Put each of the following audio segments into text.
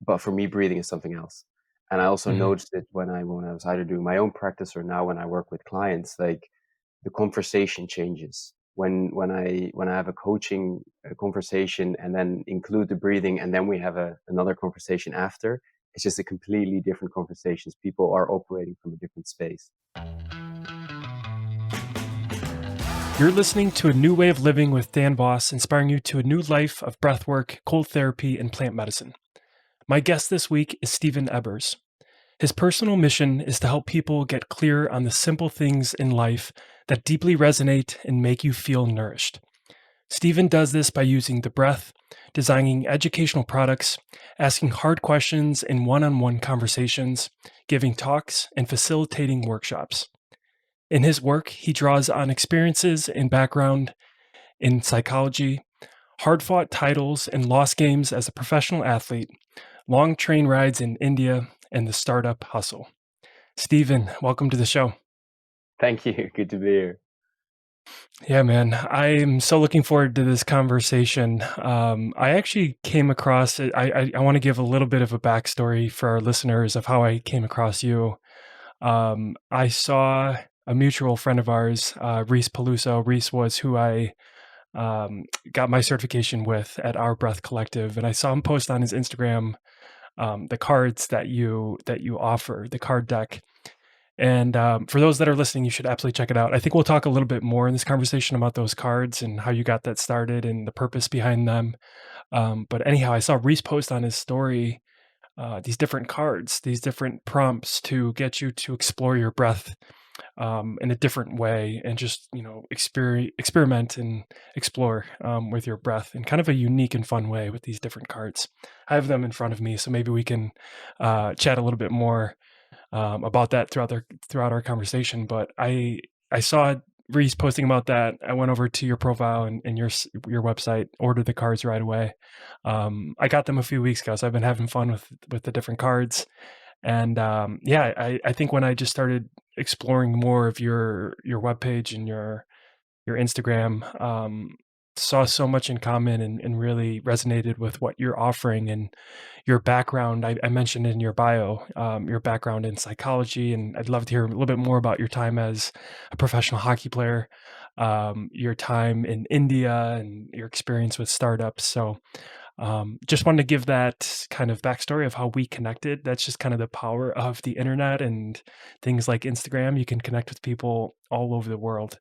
but for me, breathing is something else. And I also Hmm. noticed it when I was either doing my own practice or now when I work with clients, like the conversation changes. When I have a coaching conversation and then include the breathing, and then we have another conversation after, it's just a completely different conversations. People are operating from a different space. You're listening to A New Way of Living with Dan Voss, inspiring you to a new life of breathwork, cold therapy, and plant medicine. My guest this week is Steven Ebbers. His personal mission is to help people get clear on the simple things in life that deeply resonate and make you feel nourished. Steven does this by using the breath, designing educational products, asking hard questions in one-on-one conversations, giving talks, and facilitating workshops. In his work, he draws on experiences and background in psychology, hard-fought titles and lost games as a professional athlete, long train rides in India, and the startup hustle. Steven, welcome to the show. Thank you. Good to be here. Yeah, man, I'm so looking forward to this conversation. I actually came across it. I want to give a little bit of a backstory for our listeners of how I came across you. I saw a mutual friend of ours, Reese Peluso. Reese was who I got my certification with at Our Breath Collective, and I saw him post on his Instagram the cards that you offer, the card deck. And for those that are listening, you should absolutely check it out. I think we'll talk a little bit more in this conversation about those cards and how you got that started and the purpose behind them. But anyhow, I saw Reese post on his story these different cards, these different prompts to get you to explore your breath in a different way and just, experiment and explore with your breath in kind of a unique and fun way with these different cards. I have them in front of me, so maybe we can chat a little bit more about that throughout our conversation. But I saw Reese posting about that. I went over to your profile and your website, ordered the cards right away. I got them a few weeks ago, so I've been having fun with the different cards. And I think when I just started exploring more of your webpage and your Instagram, saw so much in common and really resonated with what you're offering and your background. I mentioned in your bio, your background in psychology, and I'd love to hear a little bit more about your time as a professional hockey player, your time in India, and your experience with startups. So just wanted to give that kind of backstory of how we connected. That's just kind of the power of the internet and things like Instagram. You can connect with people all over the world.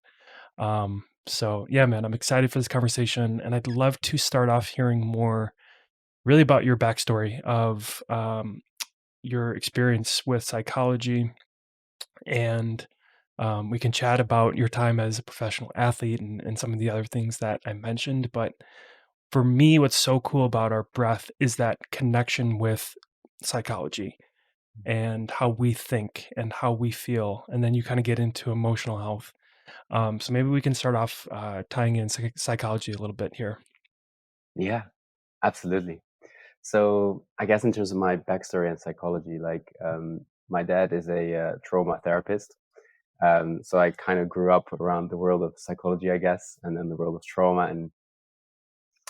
So yeah, man, I'm excited for this conversation, and I'd love to start off hearing more really about your backstory of your experience with psychology, and we can chat about your time as a professional athlete and some of the other things that I mentioned. But for me, what's so cool about our breath is that connection with psychology and how we think and how we feel. And then you kind of get into emotional health. So maybe we can start off tying in psychology a little bit here. Yeah, absolutely. So I guess in terms of my backstory and psychology, like my dad is a trauma therapist. So I kind of grew up around the world of psychology, I guess, and then the world of trauma and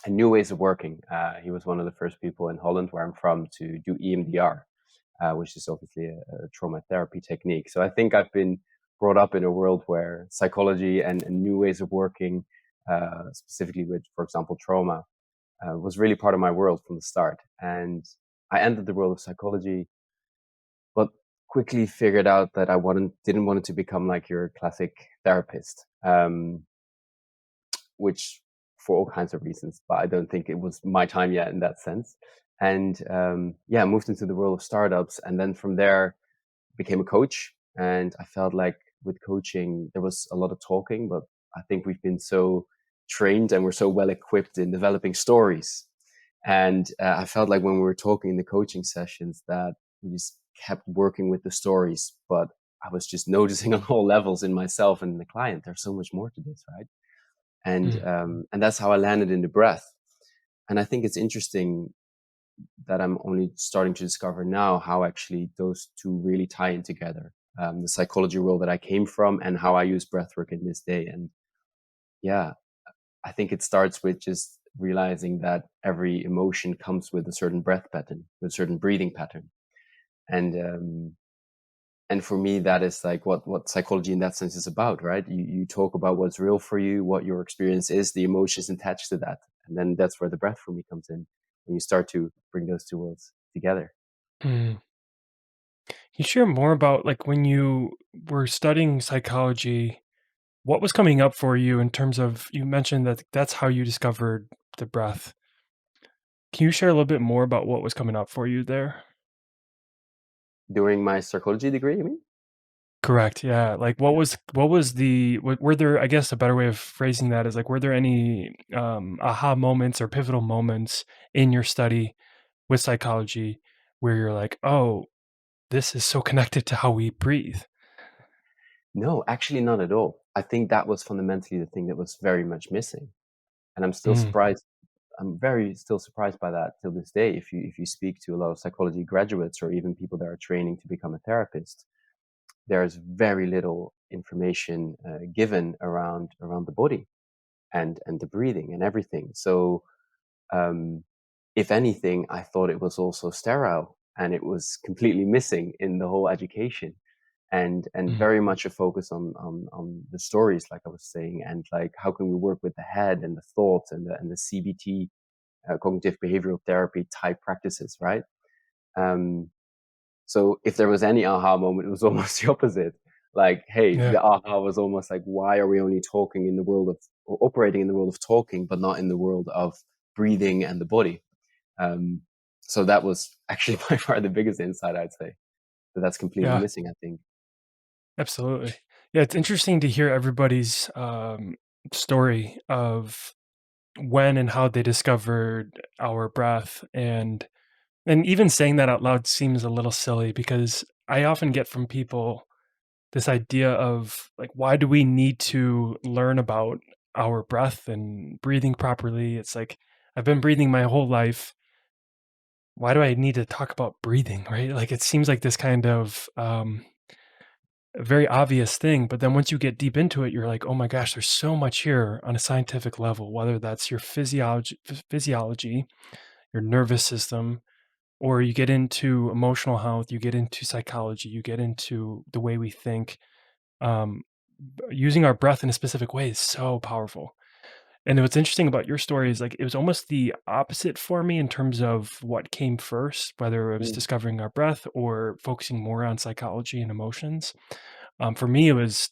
new ways of working. He was one of the first people in Holland, where I'm from, to do EMDR, which is obviously a trauma therapy technique. So I think I've been brought up in a world where psychology and new ways of working, specifically with, for example, trauma, was really part of my world from the start. And I entered the world of psychology, but quickly figured out that I didn't want it to become like your classic therapist, which for all kinds of reasons, but I don't think it was my time yet in that sense. And moved into the world of startups, and then from there became a coach. And I felt like with coaching there was a lot of talking, but I think we've been so trained and we're so well equipped in developing stories. And I felt like when we were talking in the coaching sessions that we just kept working with the stories, but I was just noticing on all levels in myself and in the client, there's so much more to this, right? Mm. And that's how I landed in the breath. And I think it's interesting that I'm only starting to discover now how actually those two really tie in together. The psychology world that I came from and how I use breathwork in this day. And yeah, I think it starts with just realizing that every emotion comes with a certain breath pattern, with a certain breathing pattern. And and for me, that is like what psychology in that sense is about, right? You talk about what's real for you, what your experience is, the emotions attached to that, and then that's where the breath for me comes in, when you start to bring those two worlds together. Mm. Can you share more about like when you were studying psychology, what was coming up for you in terms of you mentioned that that's how you discovered the breath. Can you share a little bit more about what was coming up for you there? During my psychology degree, you mean? Correct. Yeah. Like what was the were there, I guess a better way of phrasing that is like were there any aha moments or pivotal moments in your study with psychology where you're like, "Oh, this is so connected to how we breathe." No, actually not at all. I think that was fundamentally the thing that was very much missing. And I'm still Mm, surprised. I'm very still surprised by that till this day. If you speak to a lot of psychology graduates or even people that are training to become a therapist, there's very little information given around the body and the breathing and everything. So um, if anything, I thought it was also sterile and it was completely missing in the whole education. And mm, very much a focus on the stories, like I was saying, and like how can we work with the head and the thoughts and the CBT, cognitive behavioral therapy type practices, right? Um, so if there was any aha moment, it was almost the opposite. Like, hey, yeah. the aha was almost like, why are we only talking in the world of or operating in the world of talking, but not in the world of breathing and the body? Um, so that was actually by far the biggest insight, I'd say. But that's completely Yeah. missing, I think. Absolutely. Yeah, it's interesting to hear everybody's story of when and how they discovered our breath, and even saying that out loud seems a little silly because I often get from people this idea of like, why do we need to learn about our breath and breathing properly? It's like I've been breathing my whole life. Why do I need to talk about breathing, right? Like it seems like this kind of a very obvious thing, but then once you get deep into it, you're like, "Oh my gosh, there's so much here on a scientific level, whether that's your physiology, your nervous system, or you get into emotional health, you get into psychology, you get into the way we think." Um, Using our breath in a specific way is so powerful. And what's interesting about your story is like it was almost the opposite for me in terms of what came first, whether it was Mm, discovering our breath or focusing more on psychology and emotions. For me, it was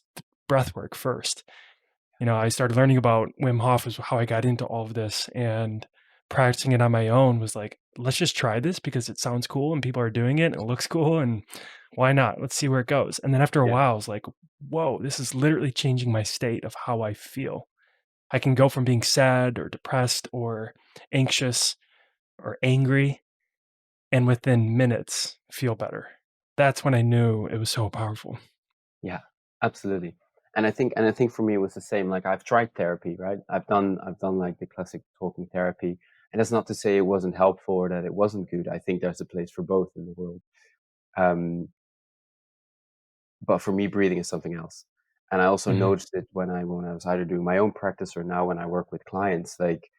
breath work first. You know, I started learning about Wim Hof was how I got into all of this, and practicing it on my own was like, let's just try this because it sounds cool and people are doing it and it looks cool and why not? Let's see where it goes. And then after a yeah, while, I was like, whoa, this is literally changing my state of how I feel. I can go from being sad or depressed or anxious or angry and within minutes feel better. That's when I knew it was so powerful. yeah, absolutely. And I think for me it was the same. Like I've tried therapy, right? I've done like the classic talking therapy. And that's not to say it wasn't helpful or that it wasn't good. I think there's a place for both in the world. Um, but for me, breathing is something else. And I also Mhm. noticed it when I was either doing my own practice or now when I work with clients, like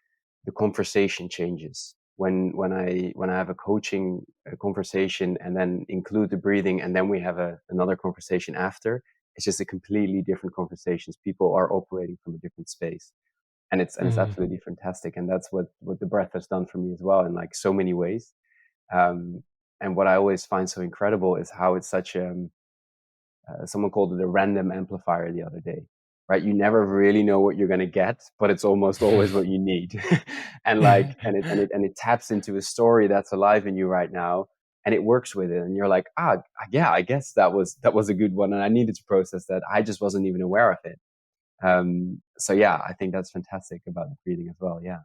the conversation changes. When I have a coaching conversation and then include the breathing and then we have another conversation after, it's just a completely different conversations. People are operating from a different space. And it's Mm. absolutely fantastic. And that's what the breath has done for me as well in like so many ways. Um, and what I always find so incredible is how it's such someone called it a random amplifier the other day, right? You never really know what you're going to get, but it's almost always what you need. And like, and it taps into a story that's alive in you right now, and it works with it. And you're like, yeah, I guess that was a good one. And I needed to process that. I just wasn't even aware of it. So yeah, I think that's fantastic about the breathing as well. Yeah.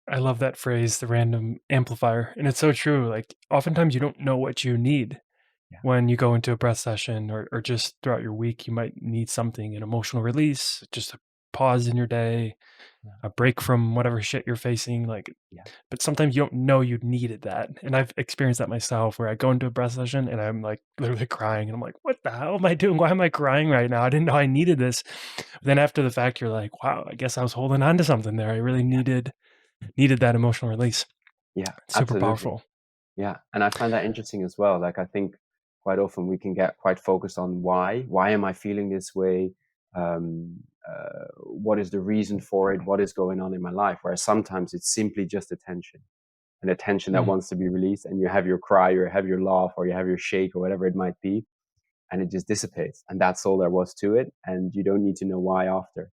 I love that phrase, the random amplifier. And it's so true. Like, oftentimes you don't know what you need Yeah. when you go into a breath session or just throughout your week. You might need something, an emotional release, just a pause in your day, Yeah. a break from whatever shit you're facing, like, Yeah. but sometimes you don't know you needed that, and I've experienced that myself where I go into a breath session and I'm, like, literally crying, and I'm like, "What the hell am I doing? Why am I crying right now? I didn't know I needed this." But then after the fact, you're like, "Wow, I guess I was holding on to something there. I really needed that emotional release." Yeah, It's super absolutely. powerful. Yeah, and I find that interesting as well. Like, I think quite often we can get quite focused on why. Why am I feeling this way? What is the reason for it? What is going on in my life? Whereas sometimes it's simply just attention, an attention that Mm, wants to be released, and you have your cry, or you have your laugh, or you have your shake, or whatever it might be, and it just dissipates. And that's all there was to it. And you don't need to know why after,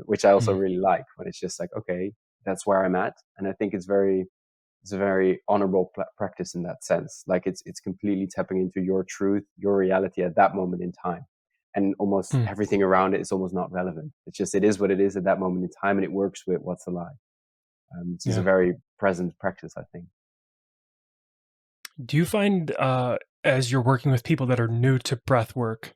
which I also mm, really like when it's just like, okay, that's where I'm at. And I think it's a very honorable practice in that sense. Like it's completely tapping into your truth, your reality at that moment in time, and almost mm, everything around it is almost not relevant. It's just it is what it is at that moment in time, and it works with what's alive. This is a yeah. very present practice, I think. Do you find, as you're working with people that are new to breath work,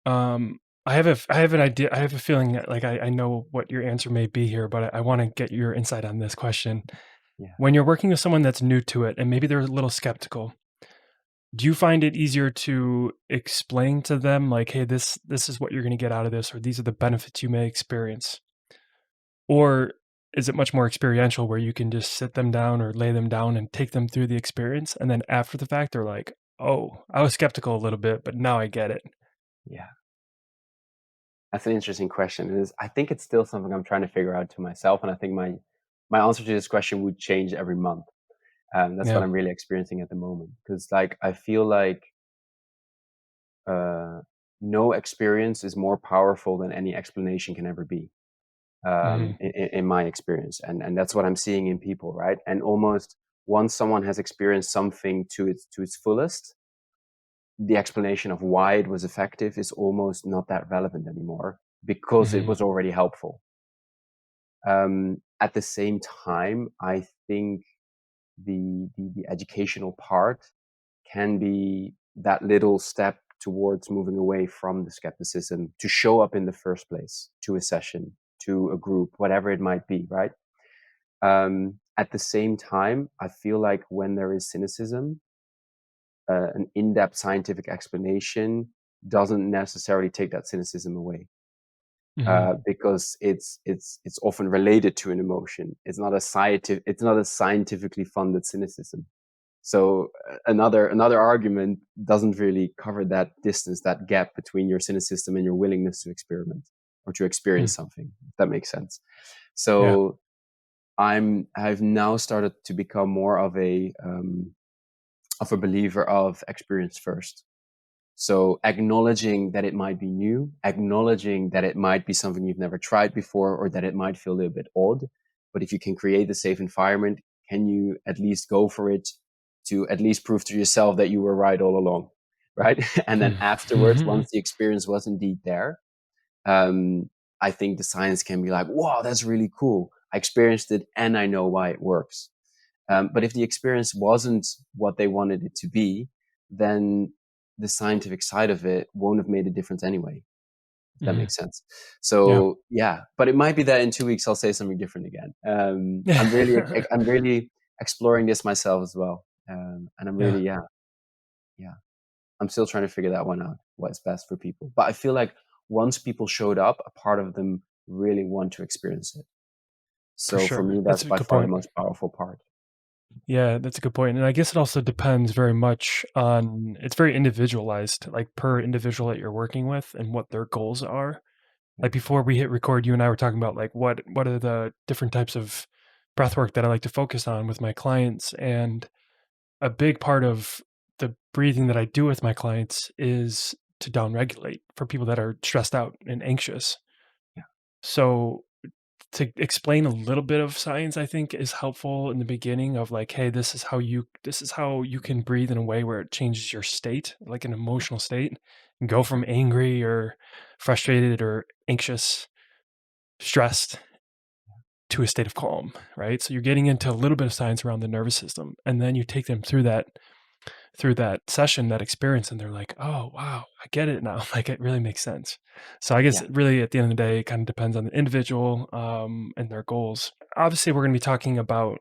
um, I have an idea. I have a feeling that, like, I know what your answer may be here, but I want to get your insight on this question. Yeah, When you're working with someone that's new to it and maybe they're a little skeptical, do you find it easier to explain to them like, "Hey, this is what you're going to get out of this, or these are the benefits you may experience," or is it much more experiential where you can just sit them down or lay them down and take them through the experience, and then after the fact they're like, "Oh, I was skeptical a little bit, but now I get it." yeah. That's an interesting question. It is. I think it's still something I'm trying to figure out to myself, and I think my answer to this question would change every month. That's what Yeah. I'm really experiencing at the moment. Because like I feel like uh, no experience is more powerful than any explanation can ever be. Mhm. In my experience, and that's what I'm seeing in people, right? And almost once someone has experienced something to its fullest, the explanation of why it was effective is almost not that relevant anymore because it Mhm. was already helpful. At the same time, I think the educational part can be that little step towards moving away from the skepticism to show up in the first place to a session, to a group, whatever it might be, right? At the same time, I feel like when there is cynicism, an in-depth scientific explanation doesn't necessarily take that cynicism away, Mhm. because it's often related to an emotion. It's not a scientifically funded cynicism. So another argument doesn't really cover that distance, that gap between your cynicism and your willingness to experiment or to experience Mm. something. If that makes sense. Yeah. So I've now started to become more of a believer of experience first. So acknowledging that it might be new, acknowledging that it might be something you've never tried before, or that it might feel a little bit odd. But if you can create a safe environment, can you at least go for it to at least prove to yourself that you were right all along, right? And then Mm. afterwards, Mhm. once the experience was indeed there, um, I think the science can be like, wow, that's really cool. I experienced it and I know why it works. But if the experience wasn't what they wanted it to be, then the scientific side of it won't have made a difference anyway, if that Mhm. makes sense. Yeah. So yeah, but it might be that in 2 weeks I'll say something different again. I'm really exploring this myself as well, and I'm Yeah, really yeah, I'm still trying to figure that one out. What's best for people, but I feel like once people showed up, a part of them really want to experience it. for So for sure. me, That's that's a by good far the point. most powerful part. Yeah, that's a good point, and I guess it also depends very much on it's very individualized, like, per individual that you're working with and what their goals are. Yeah, Like, before we hit record, you and I were talking about, like, what are the different types of breath work that I like to focus on with my clients, and a big part of the breathing that I do with my clients is to downregulate for people that are stressed out and anxious. yeah, So to explain a little bit of science, I think is helpful in the beginning of like, hey, this is how you can breathe in a way where it changes your state, like an yeah, emotional state, and go from angry or frustrated or anxious, stressed to a state of calm, right? So you're getting into a little bit of science around the nervous system, and then you take them through that through that session, that experience, and they're like, "Oh, wow, I get it now." Like, it really makes sense. So I guess Yeah. really at the end of the day, it kind of depends on the individual, and their goals. Obviously, we're gonna be talking about,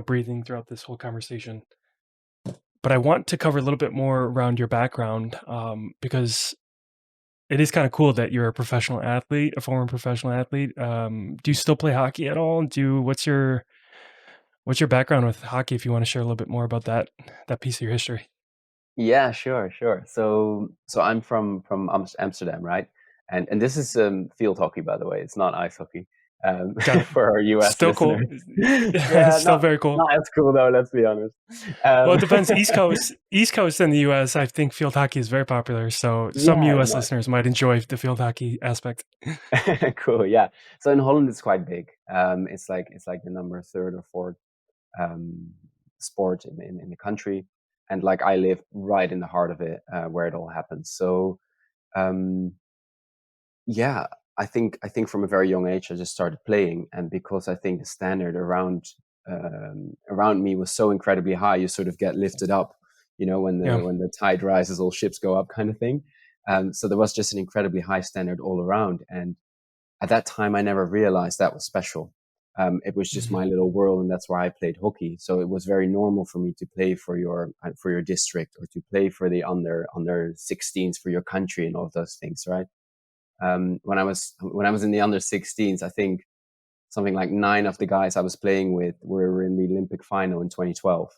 breathing throughout this whole conversation, but I want to cover a little bit more around your background, because it is kinda cool that you're a professional athlete, a former professional athlete. Do you still play hockey at all? What's your background with hockey, if you wanna share a little bit more about that piece of your history? Yeah, sure, sure. So I'm from Amsterdam, right? And this is field hockey, by the way. It's not ice hockey. Got it. For our US Still cool. listeners. It's Yeah, still very cool. not as cool though, let's be honest. Well, Um, it depends. East Coast in the US, I think field hockey is very popular, so some yeah, US no, listeners might enjoy the field hockey aspect. cool. Yeah. So in Holland, it's quite big. It's like the number third or fourth um, sport in the country, and like I live right in the heart of it, where it all happens. So um, yeah, I think from a very young age I just started playing, and because I think the standard around me was so incredibly high, you sort of get lifted up, when Yeah. the tide rises, all ships go up, kind of thing. So there was just an incredibly high standard all around, and at that time I never realized that was special. It was just Mhm. my little world, and that's why I played hockey. So it was very normal for me to play for your district, or to play for the under 16s for your country, and all of those things, right? When I was in the under 16s, I think something like 9 of the guys I was playing with were in the Olympic final in 2012.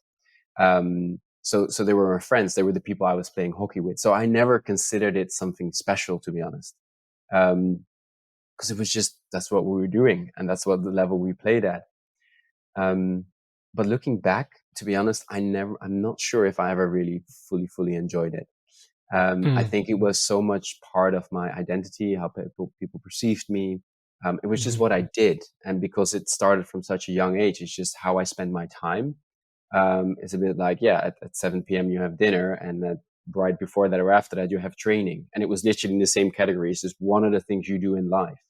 So they were my friends. They were the people I was playing hockey with. So I never considered it something special, to be honest, because it was just that's what we were doing, and that's what the level we played at. Um, but looking back, to be honest, I'm not sure if I ever really fully enjoyed it. I Mm. think it was so much part of my identity, how people perceived me. It was just Mhm. what I did. And because it started from such a young age, it's just how I spend my time. It's a bit like, yeah, at 7 p.m. you have dinner, and right before that or after that you have training. And it was literally in the same category. It's just one of the things you do in life.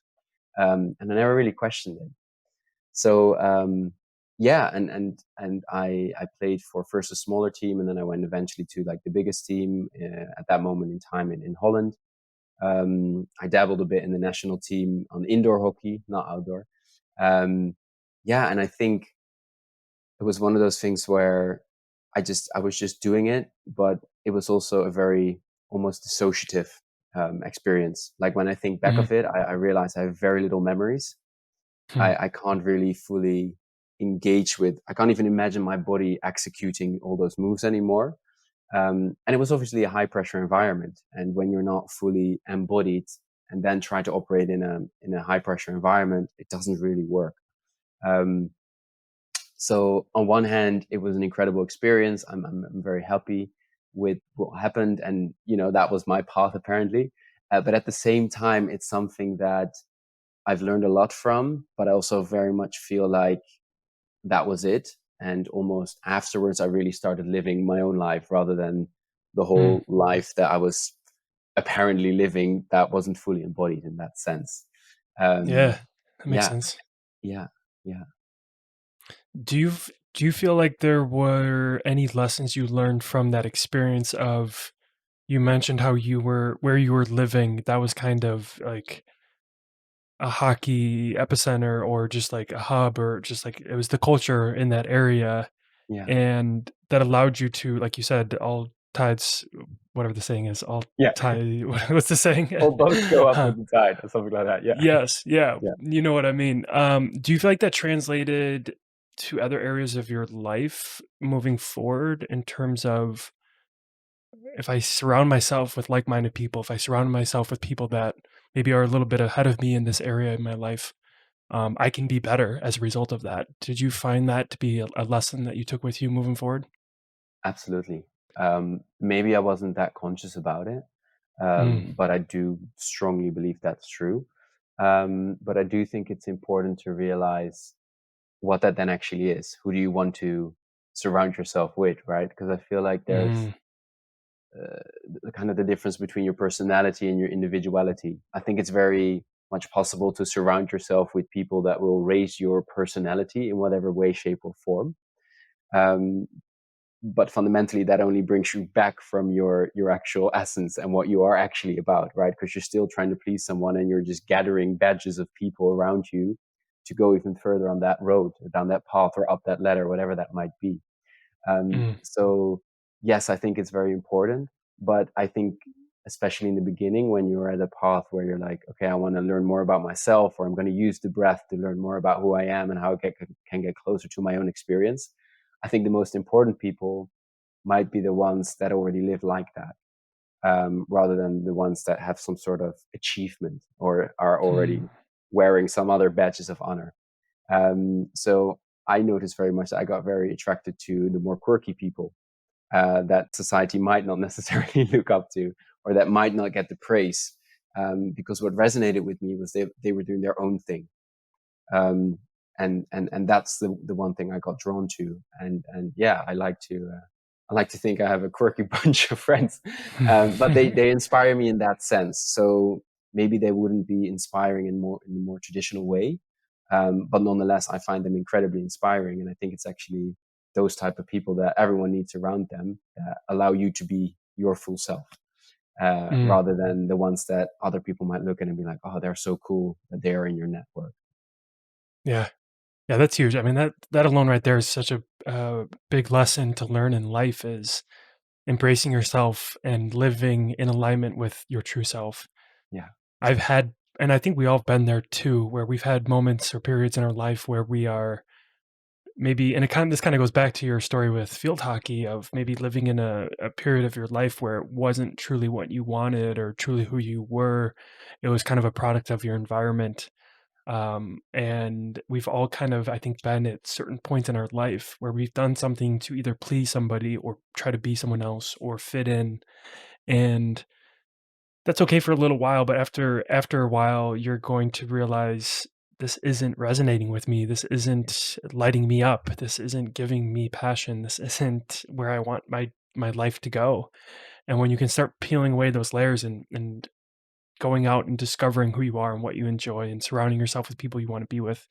And I never really questioned it. So yeah, and I played for first a smaller team, and then I went eventually to like the biggest team at that moment in time in Holland. I dabbled a bit in the national team on indoor hockey, not outdoor. Um, yeah, and I think it was one of those things where I was just doing it, but it was also a very almost dissociative experience. Like when I think back Mhm. of it, I realize I have very little memories. Hmm. I can't really fully engage with. I can't even imagine my body executing all those moves anymore. And it was obviously a high pressure environment. And when you're not fully embodied and then try to operate in a high pressure environment, it doesn't really work. Um, so on one hand, it was an incredible experience. I'm very happy with what happened, and that was my path apparently. But at the same time, it's something that I've learned a lot from, but I also very much feel like that was it. And almost afterwards, I really started living my own life rather than the Mm. whole life that I was apparently living that wasn't fully embodied in that sense. Um, Yeah, that makes yeah, sense. yeah, yeah, Do you feel like there were any lessons you learned from that experience of you mentioned how you were where you were living, that was kind of like a hockey epicenter or just like a hub or just like it was the culture in that area, yeah, and that allowed you to, like you said, all tides whatever the saying is, all yeah. tide what's the saying? All boats go up Huh. with the tide, or something like that. Yeah, Yes, yeah, yeah, you know what I mean. Do you feel like that translated to other areas of your life moving forward in terms of if I surround myself with like-minded people, if I surround myself with people that maybe are a little bit ahead of me in this area in my life, I can be better as a result of that. Did you find that to be a lesson that you took with you moving forward? absolutely. Maybe I wasn't that conscious about it, Mm, but I do strongly believe that's true. But I do think it's important to realize what that then actually is. Who do you want to surround yourself with, right? Because I feel like there's mm, kind of the difference between your personality and your individuality. I think it's very much possible to surround yourself with people that will raise your personality in whatever way, shape, or form. Um, but fundamentally that only brings you back from your actual essence and what you are actually about, right? Because you're still trying to please someone and you're just gathering badges of people around you to go even further on that road or down that path or up that ladder, whatever that might be. Mm, So yes, I think it's very important, but I think especially in the beginning when you're at a path where you're like, okay, I want to learn more about myself, or I'm going to use the breath to learn more about who I am and how can get closer to my own experience. I think the most important people might be the ones that already live like that, rather than the ones that have some sort of achievement or are mm, already wearing some other badges of honor. So I noticed very much that I got very attracted to the more quirky people that society might not necessarily look up to, or that might not get the praise. Because what resonated with me was they were doing their own thing. Um, and that's the one thing I got drawn to. And yeah, I like to think I have a quirky bunch of friends, but they inspire me in that sense. So maybe they wouldn't be inspiring in the more traditional way, but nonetheless, I find them incredibly inspiring. And I think it's actually those type of people that everyone needs around them that allow you to be your full self, mm. rather than the ones that other people might look at and be like, oh, they're so cool that they're in your network. Yeah. Yeah, that's huge. I mean, that alone right there is such a big lesson to learn in life is embracing yourself and living in alignment with your true self. Yeah. I've had, and I think we all have been there too, where we've had moments or periods in our life where we are maybe, and this kind of goes back to your story with field hockey of maybe living in a period of your life where it wasn't truly what you wanted or truly who you were. It was kind of a product of your environment. And we've all kind of, I think, been at certain points in our life where we've done something to either please somebody or try to be someone else or fit in. And that's okay for a little while, but after a while, you're going to realize this isn't resonating with me. This isn't lighting me up. This isn't giving me passion. This isn't where I want my life to go. And when you can start peeling away those layers and going out and discovering who you are and what you enjoy and surrounding yourself with people you want to be with,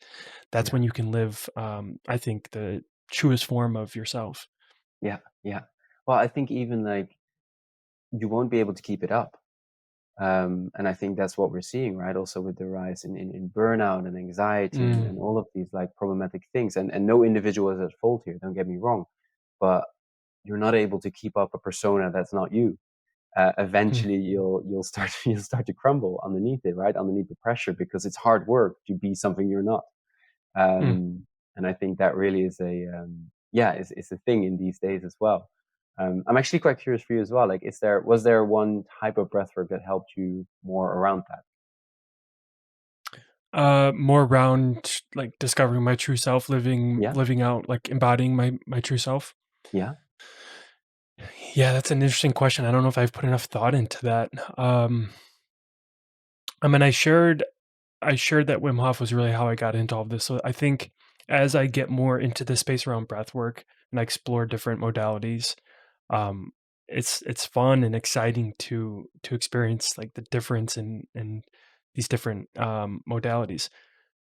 that's Yeah. when you can live, I think, the truest form of yourself. Yeah. Yeah. Well, I think even like you won't be able to keep it up. And I think that's what we're seeing, right? Also with the rise in burnout and anxiety Mm, and all of these like problematic things. And no individual is at fault here, don't get me wrong. But you're not able to keep up a persona that's not you. mm, Eventually you'll start you'll start to crumble underneath it, right? Underneath the pressure, because it's hard work to be something you're not. mm. And I think that really is yeah, is a thing in these days as well. I'm actually quite curious for you as well. Like, was there one type of breathwork that helped you more around that? More around like discovering my true self, Yeah, living out, like embodying my true self. yeah, Yeah, that's an interesting question. I don't know if I've put enough thought into that. I mean, I shared that Wim Hof was really how I got into all of this. So I think as I get more into the space around breath work and I explore different modalities, um, it's fun and exciting to experience like the difference in these different modalities.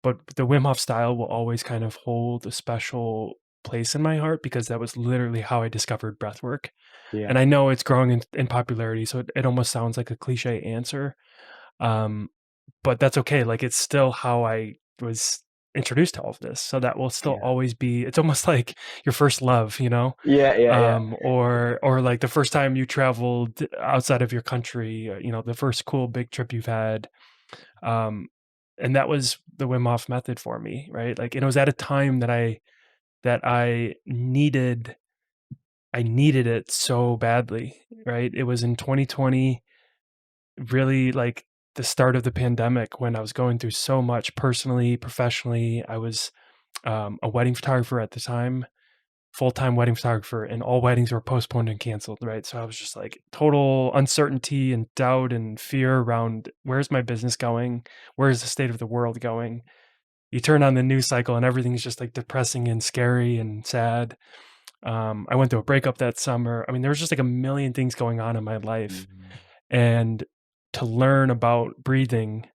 But the Wim Hof style will always kind of hold a special place in my heart because that was literally how I discovered breath work. yeah, And I know it's growing in popularity, so it almost sounds like a cliche answer. Um, but that's okay, like, it's still how I was introduced to all of this, so that will still yeah, always be it's almost like your first love, you know? yeah, yeah, yeah, Or, like, the first time you traveled outside of your country, you know, the first cool big trip you've had, um, and that was the Wim Hof method for me, right? Like, and it was at a time that I needed it so badly, right? It was in 2020, really, like, the start of the pandemic when I was going through so much personally, professionally. I was, a wedding photographer at the time, full-time wedding photographer, and all weddings were postponed and canceled, right? So I was just like total uncertainty and doubt and fear around where's my business going? Where's the state of the world going? You turn on the news cycle and everything's just like depressing and scary and sad. I went through a breakup that summer. I mean, there was just like a million things going on in my life. Mhm. And to learn about breathing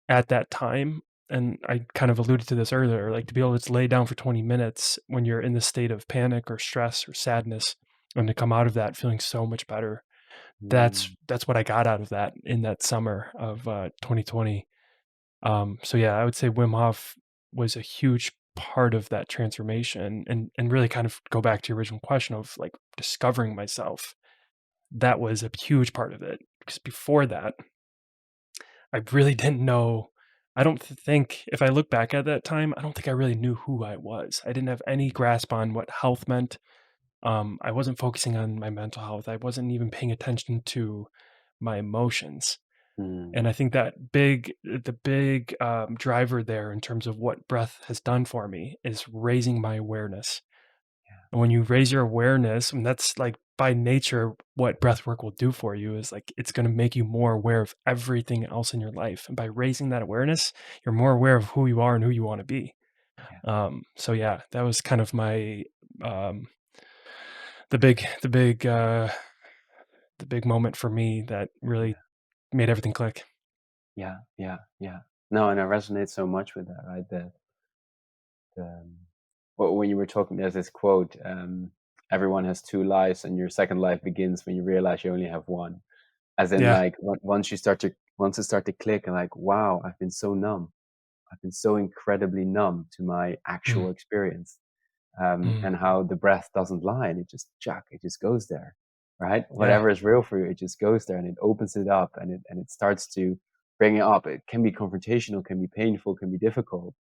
at that time, and I kind of alluded to this earlier, like to be able to lay down for 20 minutes when you're in the state of panic or stress or sadness, and to come out of that feeling so much better. Mm, That's what I got out of that in that summer of 2020. So yeah, I would say Wim Hof was a huge part of that transformation, and really kind of go back to your original question of like discovering myself. That was a huge part of it, because before that, I really didn't know. I don't think, if I look back at that time, I don't think I really knew who I was. I didn't have any grasp on what health meant. I wasn't focusing on my mental health. I wasn't even paying attention to my emotions. mm, And I think that the big driver there in terms of what breath has done for me is raising my awareness. And when you raise your awareness, and that's like by nature what breath work will do for you, is like it's going to make you more aware of everything else in your life. And by raising that awareness, you're more aware of who you are and who you want to be. yeah, So yeah, that was kind of my um, the big moment for me that yeah, really made everything click. yeah, yeah, yeah. No, and I resonate so much with that, right? The well, when you were talking, there's this quote, everyone has two lives, and your second life begins when you realize you only have one. As in, Yeah. like, once it start to click, and like, wow, I've been so numb. I've been so incredibly numb to my Mm, actual experience, mm, and how the breath doesn't lie, and it just goes there, right? yeah. Whatever is real for you, it just goes there, and it opens it up, and it starts to bring it up. It can be confrontational, can be painful, can be difficult,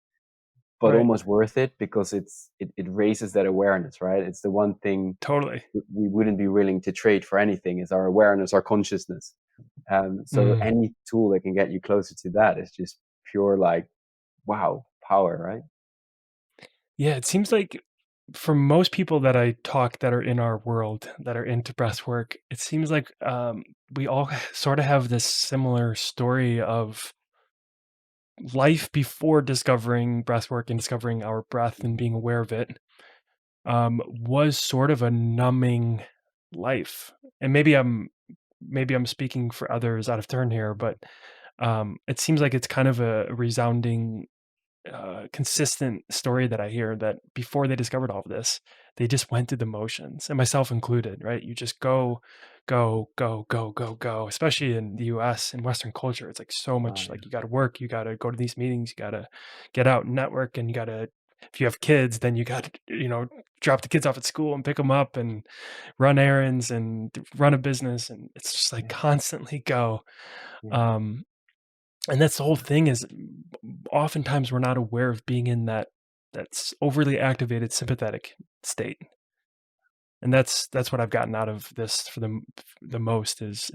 but Right. almost worth it because it raises that awareness, right? It's the one thing Totally. we wouldn't be willing to trade for anything is our awareness, our consciousness. So Mm. any tool that can get you closer to that is just pure, like, wow, power, right? Yeah, it seems like for most people that I talk that are in our world, that are into breath work, it seems like we all sort of have this similar story of life before discovering breath work and discovering our breath and being aware of it, was sort of a numbing life. And maybe I'm speaking for others out of turn here, but it seems like it's kind of a resounding consistent story that I hear, that before they discovered all of this, they just went through the motions, and myself included, right? You just go, go, go, go, go, go. Especially in the US and Western culture, it's like so Oh, much yeah. like you got to work, you got to go to these meetings, you got to get out and network, and you got to, if you have kids, then you got to, drop the kids off at school and pick them up and run errands and run a business. And it's just like Yeah, constantly go. yeah, Um, and that's the whole thing is oftentimes we're not aware of being in that's overly activated sympathetic state. And that's what I've gotten out of this for the most is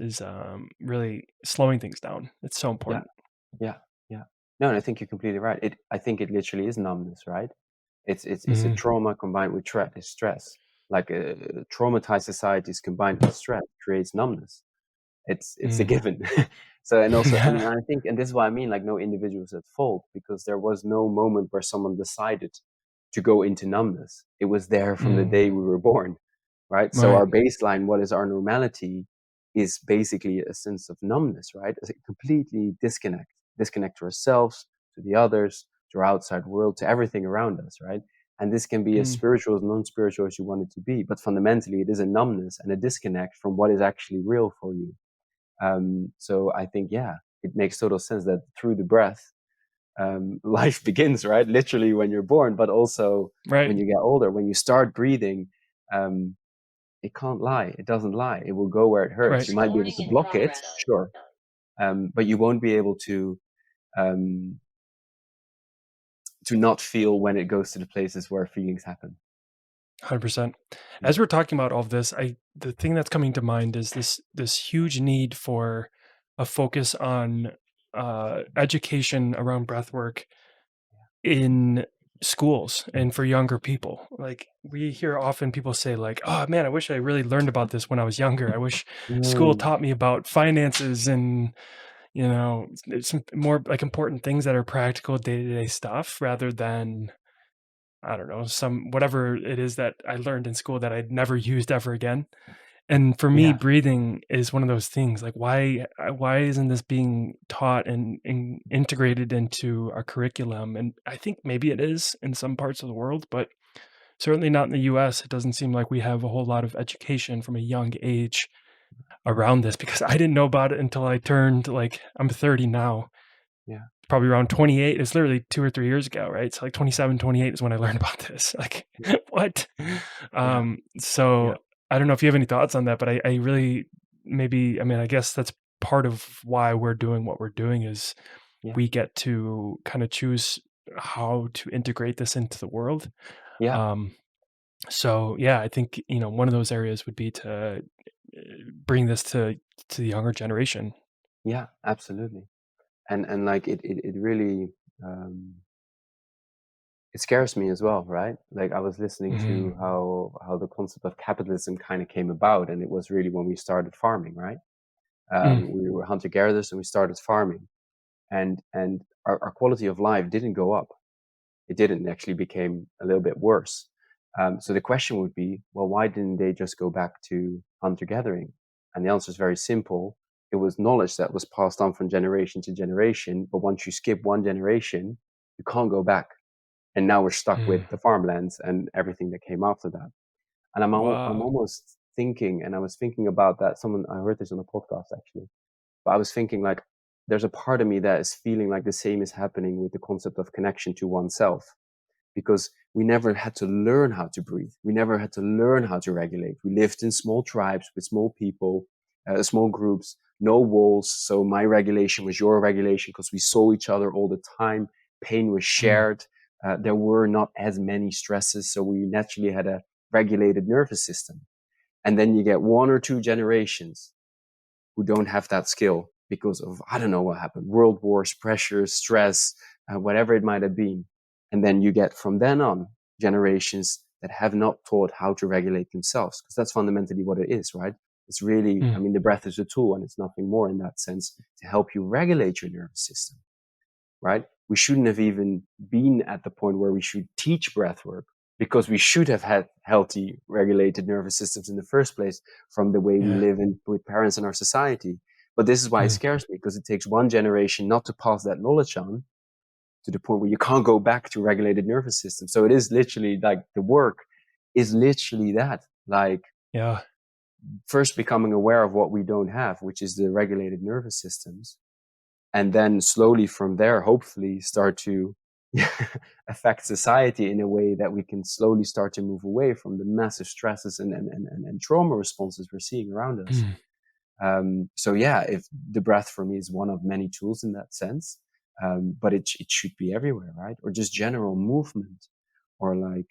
really slowing things down. It's so yeah, important. yeah, yeah. No, and I think you're completely right. I think it literally is numbness, right? It's a Mhm, trauma combined with stress. Like, traumatized societies combined with stress creates numbness. It's a mm. given. So, and also, and Yeah. I think, and this is what I mean, like, no individual is at fault because there was no moment where someone decided to go into numbness. It was there from the day Mm, we were born, right? So right. our baseline, what is our normality, is basically a sense of numbness, right? It's a completely disconnect to ourselves, to the others, to our outside world, to everything around us, right? And this can be as Mm, spiritual as non-spiritual as you want it to be, but fundamentally, it is a numbness and a disconnect from what is actually real for you. So I think, yeah, it makes total sense that through the breath, life begins, right? Literally when you're born, but also when right, you get older, when you start breathing, um, it can't lie. It doesn't lie. It will go where it hurts. right. You might be able to block it, sure, but you won't be able um, to not feel when it goes to the places where feelings happen. 100%. Yeah. As we're talking about all of this, the thing that's coming to mind is this huge need for a focus on education around breath work in schools and for younger people. Like we hear often people say like, "Oh man, I wish I really learned about this when I was younger. I wish school Mm, taught me about finances and, some more like important things that are practical day-to-day stuff rather than I don't know, some whatever it is that I learned in school that I'd never used ever again." And for me, Yeah, breathing is one of those things, like, why isn't this being taught and integrated into our curriculum? And I think maybe it is in some parts of the world, but certainly not in the US. It doesn't seem like we have a whole lot of education from a young age around this, because I didn't know about it until I turned, like, I'm 30 now, yeah, probably around 28. It's literally 2 or 3 years ago, right? So, like, 27, 28 is when I learned about this. Like, yeah, what? yeah, So yeah, I don't know if you have any thoughts on that, but I really, maybe, I mean, I guess that's part of why we're doing what we're doing, is yeah, we get to kinda choose how to integrate this into the world. yeah, Um, so yeah, I think, one of those areas would be to, bring this to the younger generation. yeah, absolutely. And like it really, um, it scares me as well, right? Like I was listening Mhm. to how the concept of capitalism kind of came about, and it was really when we started farming, right? Mm. We were hunter gatherers, and we started farming, and our quality of life didn't go up. It didn't, actually became a little bit worse. So the question would be, well, why didn't they just go back to hunter gathering? And the answer is very simple. It was knowledge that was passed on from generation to generation. But once you skip one generation, you can't go back. And now we're stuck Mm. with the farmlands and everything that came after that. And I'm Wow. almost thinking, and I was thinking about that. I heard this on a podcast actually, but I was thinking like, there's a part of me that is feeling like the same is happening with the concept of connection to oneself, because we never had to learn how to breathe. We never had to learn how to regulate. We lived in small tribes with small people, small groups, no walls. So my regulation was your regulation because we saw each other all the time. Pain was Mm. shared. There were not as many stresses. So we naturally had a regulated nervous system. And then you get one or two generations who don't have that skill because of, I don't know what happened, world wars, pressure, stress, whatever it might have been. And then you get from then on generations that have not taught how to regulate themselves, because that's fundamentally what it is, right? It's really, I Mm. mean, the breath is a tool and it's nothing more in that sense to help you regulate your nervous system, right? We shouldn't have even been at the point where we should teach breath work, because we should have had healthy, regulated nervous systems in the first place from the way we Yeah. live in with parents in our society. But this is why it Mm. scares me, because it takes one generation not to pass that knowledge on to the point where you can't go back to regulated nervous system. So it is literally like the work is literally that, like Yeah. first becoming aware of what we don't have, which is the regulated nervous systems, and then slowly from there hopefully start to affect society in a way that we can slowly start to move away from the massive stresses and trauma responses we're seeing around us. Mm. So yeah, if the breath for me is one of many tools in that sense, but it should be everywhere, right? Or just general movement, or like,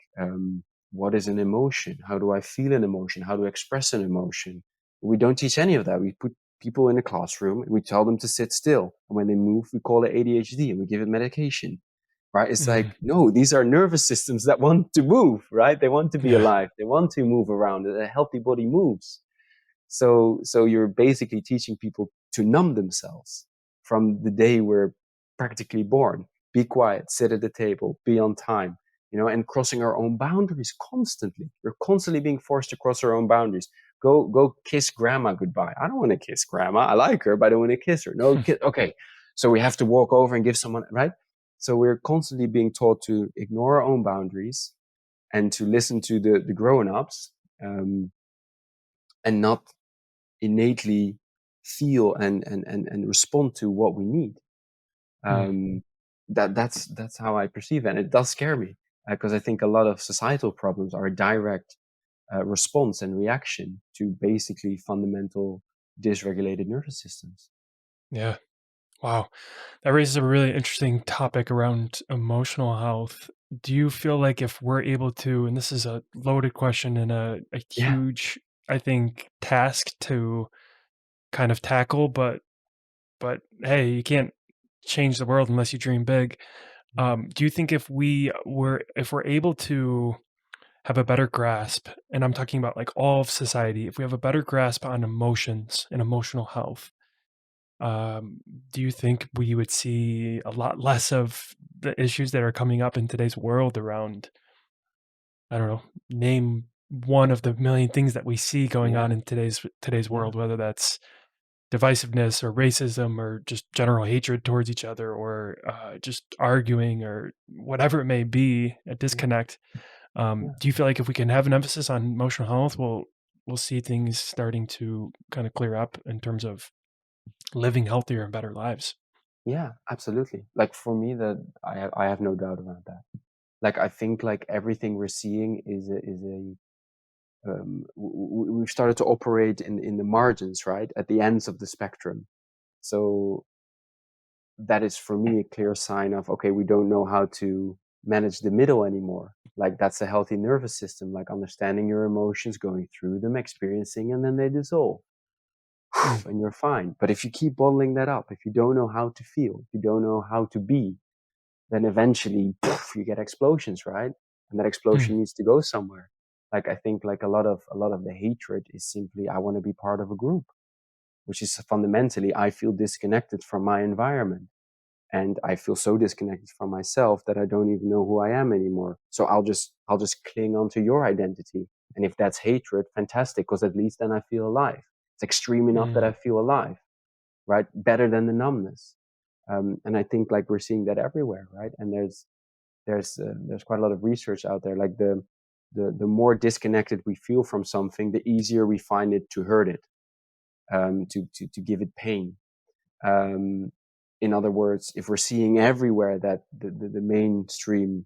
what is an emotion? How do I feel an emotion? How to express an emotion? We don't teach any of that. We put people in a classroom and we tell them to sit still, and when they move, we call it ADHD and we give it medication. Right? It's Mhm. like, no, these are nervous systems that want to move, right? They want to be Yeah. alive. They want to move around. A healthy body moves. So you're basically teaching people to numb themselves from the day we're practically born. Be quiet, sit at the table, be on time, and crossing our own boundaries constantly. We're constantly being forced to cross our own boundaries. Go kiss grandma goodbye. I don't want to kiss grandma. I like her, but I don't want to kiss her. No, okay. So we have to walk over and give someone, right? So we're constantly being taught to ignore our own boundaries and to listen to the grown-ups, and not innately feel and respond to what we need. Mm. Um, that's how I perceive it. And it does scare me, because I think a lot of societal problems are a direct response and reaction to basically fundamental dysregulated nervous systems. Yeah. Wow. That raises a really interesting topic around emotional health. Do you feel like if we're able to, and this is a loaded question and a Yeah. huge, I think, task to kind of tackle, but hey, you can't change the world unless you dream big. Do you think if we're able to have a better grasp, and I'm talking about like all of society, if we have a better grasp on emotions and emotional health, um, do you think we would see a lot less of the issues that are coming up in today's world around, I don't know, name one of the million things that we see going Yeah, on in today's yeah, world, whether that's divisiveness or racism or just general hatred towards each other, or just arguing or whatever it may be, a yeah, disconnect. yeah. Do you feel like if we can have an emphasis on emotional health, we'll see things starting to kind of clear up in terms of living healthier and better lives? Yeah, absolutely. Like for me, that I have no doubt about that. Like I think like everything we're seeing we've started to operate in the margins, right, at the ends of the spectrum. So that is for me a clear sign of, okay, we don't know how to manage the middle anymore. Like that's a healthy nervous system, like understanding your emotions, going through them, experiencing, and then they dissolve. Mm, And you're fine. But if you keep bottling that up, if you don't know how to feel, if you don't know how to be, then eventually you get explosions, right? And that mm, explosion needs to go somewhere. Like I think like a lot of the hatred is simply I want to be part of a group, which is fundamentally I feel disconnected from my environment. And I feel so disconnected from myself that I don't even know who I am anymore. So I'll just cling onto your identity. And if that's hatred, fantastic, because at least then I feel alive. It's extreme enough that mm, I feel alive, right? Better than the numbness. And I think like we're seeing that everywhere, right? And there's quite a lot of research out there. Like the more disconnected we feel from something, the easier we find it to hurt it, to give it pain. Um, in other words, if we're seeing everywhere that the mainstream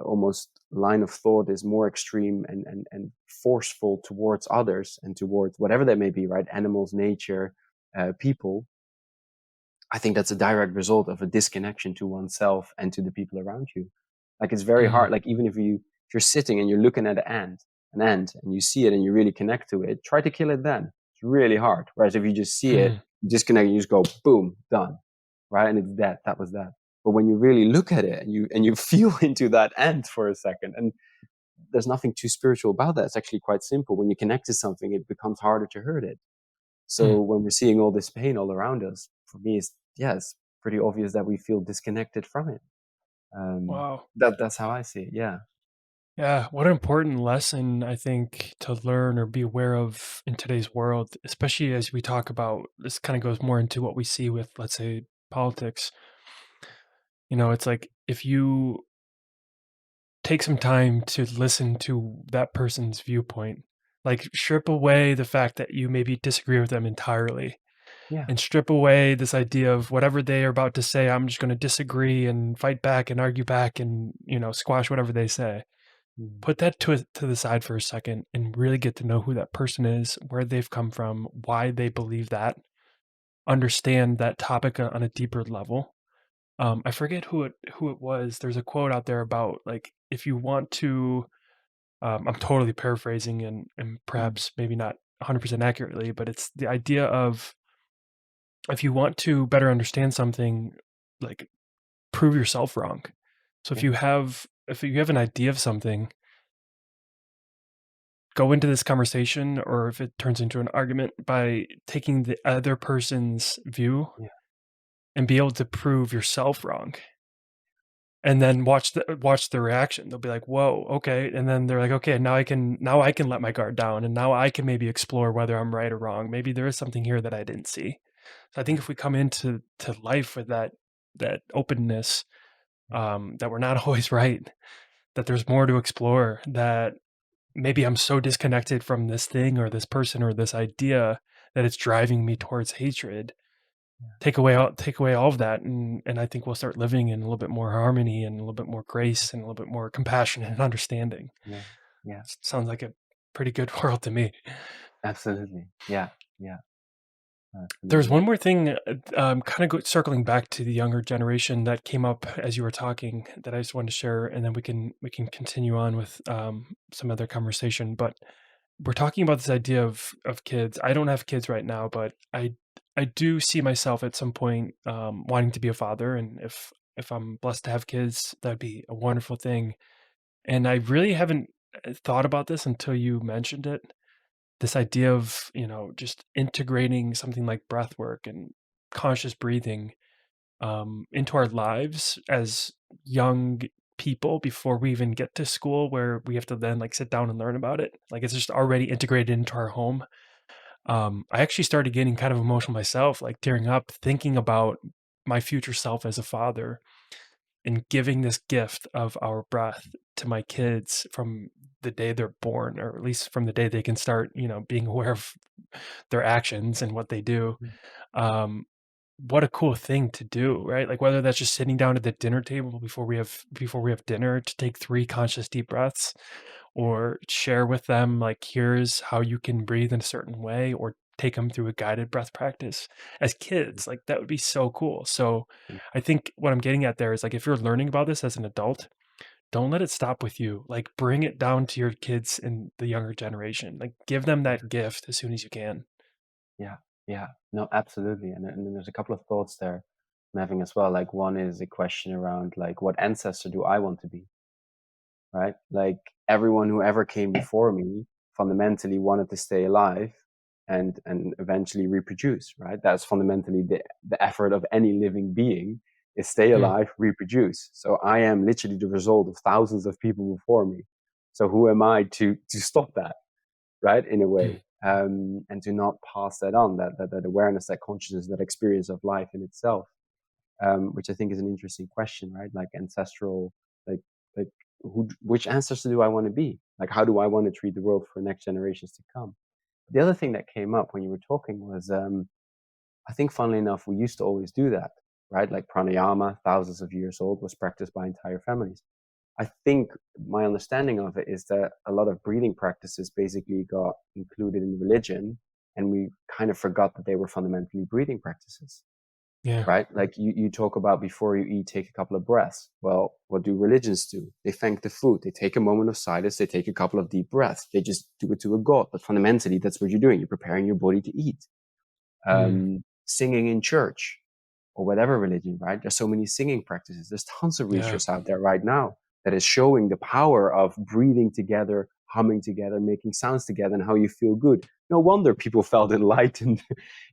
almost line of thought is more extreme and forceful towards others and towards whatever that may be, right? Animals, nature, people. I think that's a direct result of a disconnection to oneself and to the people around you. Like it's very hard. mm, Like even if you're sitting and you're looking at an ant, and you see it and you really connect to it, try to kill it then. It's really hard. Whereas if you just see it, mm, you disconnect, and you just go boom, done, right? And it's that. That was that. But when you really look at it and you feel into that ant for a second, and there's nothing too spiritual about that. It's actually quite simple. When you connect to something, it becomes harder to hurt it. So mm. when we're seeing all this pain all around us, for me, it's pretty obvious that we feel disconnected from it. Um, Wow. that's how I see it. Yeah, Yeah, what an important lesson I think to learn or be aware of in today's world, especially as we talk about this kind of goes more into what we see with, let's say, politics. It's like if you take some time to listen to that person's viewpoint, like strip away the fact that you maybe disagree with them entirely yeah, and strip away this idea of whatever they are about to say, I'm just going to disagree and fight back and argue back and, squash whatever they say. mm, Put that to the side for a second and really get to know who that person is, where they've come from, why they believe that, understand that topic on a deeper level. I forget who it was. There's a quote out there about like if you want to. I'm totally paraphrasing and mm, perhaps maybe not 100% accurately, but it's the idea of if you want to better understand something, like prove yourself wrong. So if yeah, you have an idea of something, go into this conversation, or if it turns into an argument, by taking the other person's view yeah, and be able to prove yourself wrong. And then watch the reaction. They'll be like, "Whoa, okay." And then they're like, "Okay, now I can let my guard down, and now I can maybe explore whether I'm right or wrong. Maybe there is something here that I didn't see." So I think if we come into life with that openness, yeah, that we're not always right, that there's more to explore, that maybe I'm so disconnected from this thing or this person or this idea that it's driving me towards hatred. Take away all of that, and I think we'll start living in a little bit more harmony and a little bit more grace and a little bit more compassion and understanding. yeah, yeah. Sounds like a pretty good world to me. Absolutely. Yeah, yeah, There's absolutely. one more thing, kind of circling back to the younger generation that came up as you were talking, that I just wanted to share, and then we can continue on with some other conversation. But we're talking about this idea of kids. I don't have kids right now, but I do see myself at some point wanting to be a father, and if I'm blessed to have kids, that'd be a wonderful thing. And I really haven't thought about this until you mentioned it. This idea of just integrating something like breath work and conscious breathing into our lives as young. people before we even get to school, where we have to then like sit down and learn about it. Like it's just already integrated into our home. I actually started getting kind of emotional myself, like tearing up, thinking about my future self as a father and giving this gift of our breath to my kids from the day they're born, or at least from the day they can start, being aware of their actions and what they do. Um, what a cool thing to do, right? Like whether that's just sitting down at the dinner table before we have dinner to take 3 conscious deep breaths, or share with them like here's how you can breathe in a certain way, or take them through a guided breath practice as kids. Like that would be so cool. So I think what I'm getting at there is like if you're learning about this as an adult, don't let it stop with you. Like bring it down to your kids and the younger generation. Like give them Yeah. that gift as soon as you can. Yeah, yeah, no, absolutely. And then there's a couple of thoughts there I'm having as well. Like one is a question around like what ancestor do I want to be, right? Like everyone who ever came before me fundamentally wanted to stay alive and eventually reproduce, right? That's fundamentally the effort of any living being is stay Mm, alive, reproduce. So I am literally the result of thousands of people before me. So who am I to stop that? Right, in a mm, way, and to not pass that on, that awareness, that consciousness, that experience of life in itself, which I think is an interesting question, right? Like ancestral, like like which ancestor do I want to be? Like how do I want to treat the world for next generations to come? The other thing that came up when you were talking was, I think, funnily enough, we used to always do that, right? Like pranayama, thousands of years old, was practiced by entire families. I think my understanding of it is that a lot of breathing practices basically got included in religion, and we kind of forgot that they were fundamentally breathing practices, yeah. right? Like you talk about before you eat, take a couple of breaths. Well, what do religions do? They thank the food. They take a moment of silence. They take a couple of deep breaths. They just do it to a god. But fundamentally, that's what you're doing. You're preparing your body to eat. Mm, Singing in church or whatever religion, right? There's so many singing practices. There's tons of yeah. research out there right now that is showing the power of breathing together, humming together, making sounds together, and how you feel good. No wonder people felt enlightened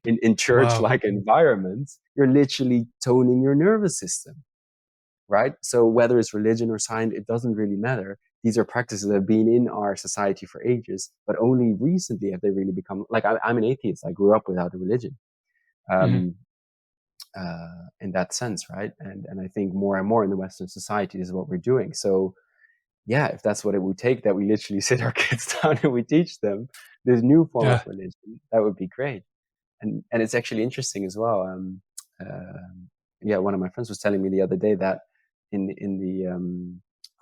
in Wow. church-like environments. You're literally toning your nervous system, right? So whether it's religion or science, it doesn't really matter. These are practices that have been in our society for ages, but only recently have they really become like I'm an atheist. I grew up without a religion. Mhm. Um, in that sense, right? And I think more and more in the Western society this is what we're doing. So yeah, if that's what it would take, that we literally sit our kids down and we teach them this new form of Yeah. religion, that would be great. And it's actually interesting as well. Yeah, one of my friends was telling me the other day that in the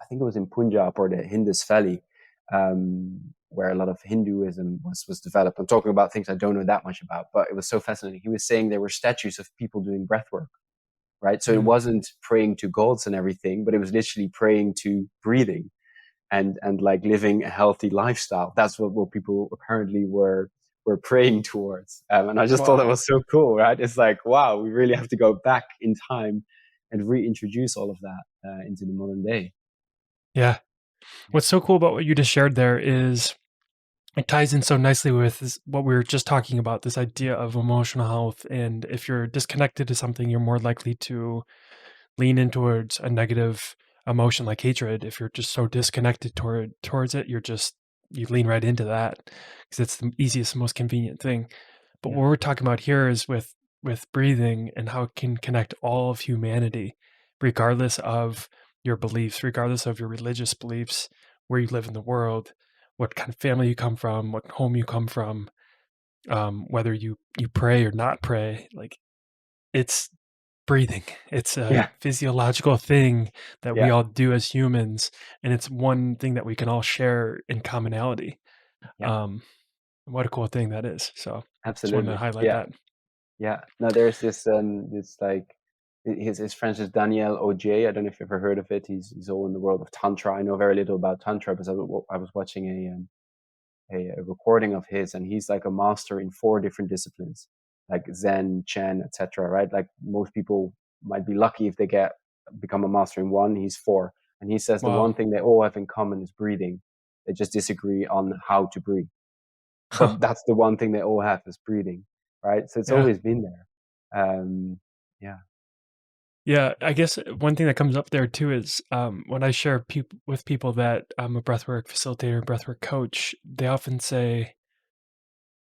I think it was in Punjab or the Indus Valley, where a lot of Hinduism was developed. I'm talking about things I don't know that much about, but it was so fascinating. He was saying there were statues of people doing breath work, right? So it Mm, wasn't praying to gods and everything, but it was literally praying to breathing and like living a healthy lifestyle. That's what people apparently were praying towards. And I just thought that wow. was so cool, right? It's like, wow, we really have to go back in time and reintroduce all of that into the modern day. Yeah. Yeah. What's so cool about what you just shared there is it ties in so nicely with what we were just talking about, this idea of emotional health. And if you're disconnected to something, you're more likely to lean in towards a negative emotion like hatred. If you're just so disconnected towards it, you lean right into that because it's the easiest, most convenient thing. But Yeah. what we're talking about here is with breathing and how it can connect all of humanity, regardless of your beliefs, regardless of your religious beliefs, where you live in the world, what kind of family you come from, what home you come from, whether you pray or not pray. Like it's breathing. It's a Yeah. physiological thing that we Yeah. all do as humans, and it's one thing that we can all share in commonality. Yeah. Um, what a cool thing that is. So just wanted to Absolutely. highlight Yeah. that. Yeah. No, there's this like his friend is Daniel OJ. I don't know if you've ever heard of it. He's all in the world of tantra. I know very little about tantra, but I was watching a recording of his, and he's like a master in four different disciplines, like Zen, Chen, etc. Right? Like most people might be lucky if they get become a master in one. He's four, and he says the one Wow. thing they all have in common is breathing. They just disagree on how to breathe, Huh. but that's the one thing they all have is breathing, right? So it's Yeah. always been there. Yeah, Yeah, I guess one thing that comes up there too is when I share with people that I'm a breathwork facilitator, breathwork coach, they often say,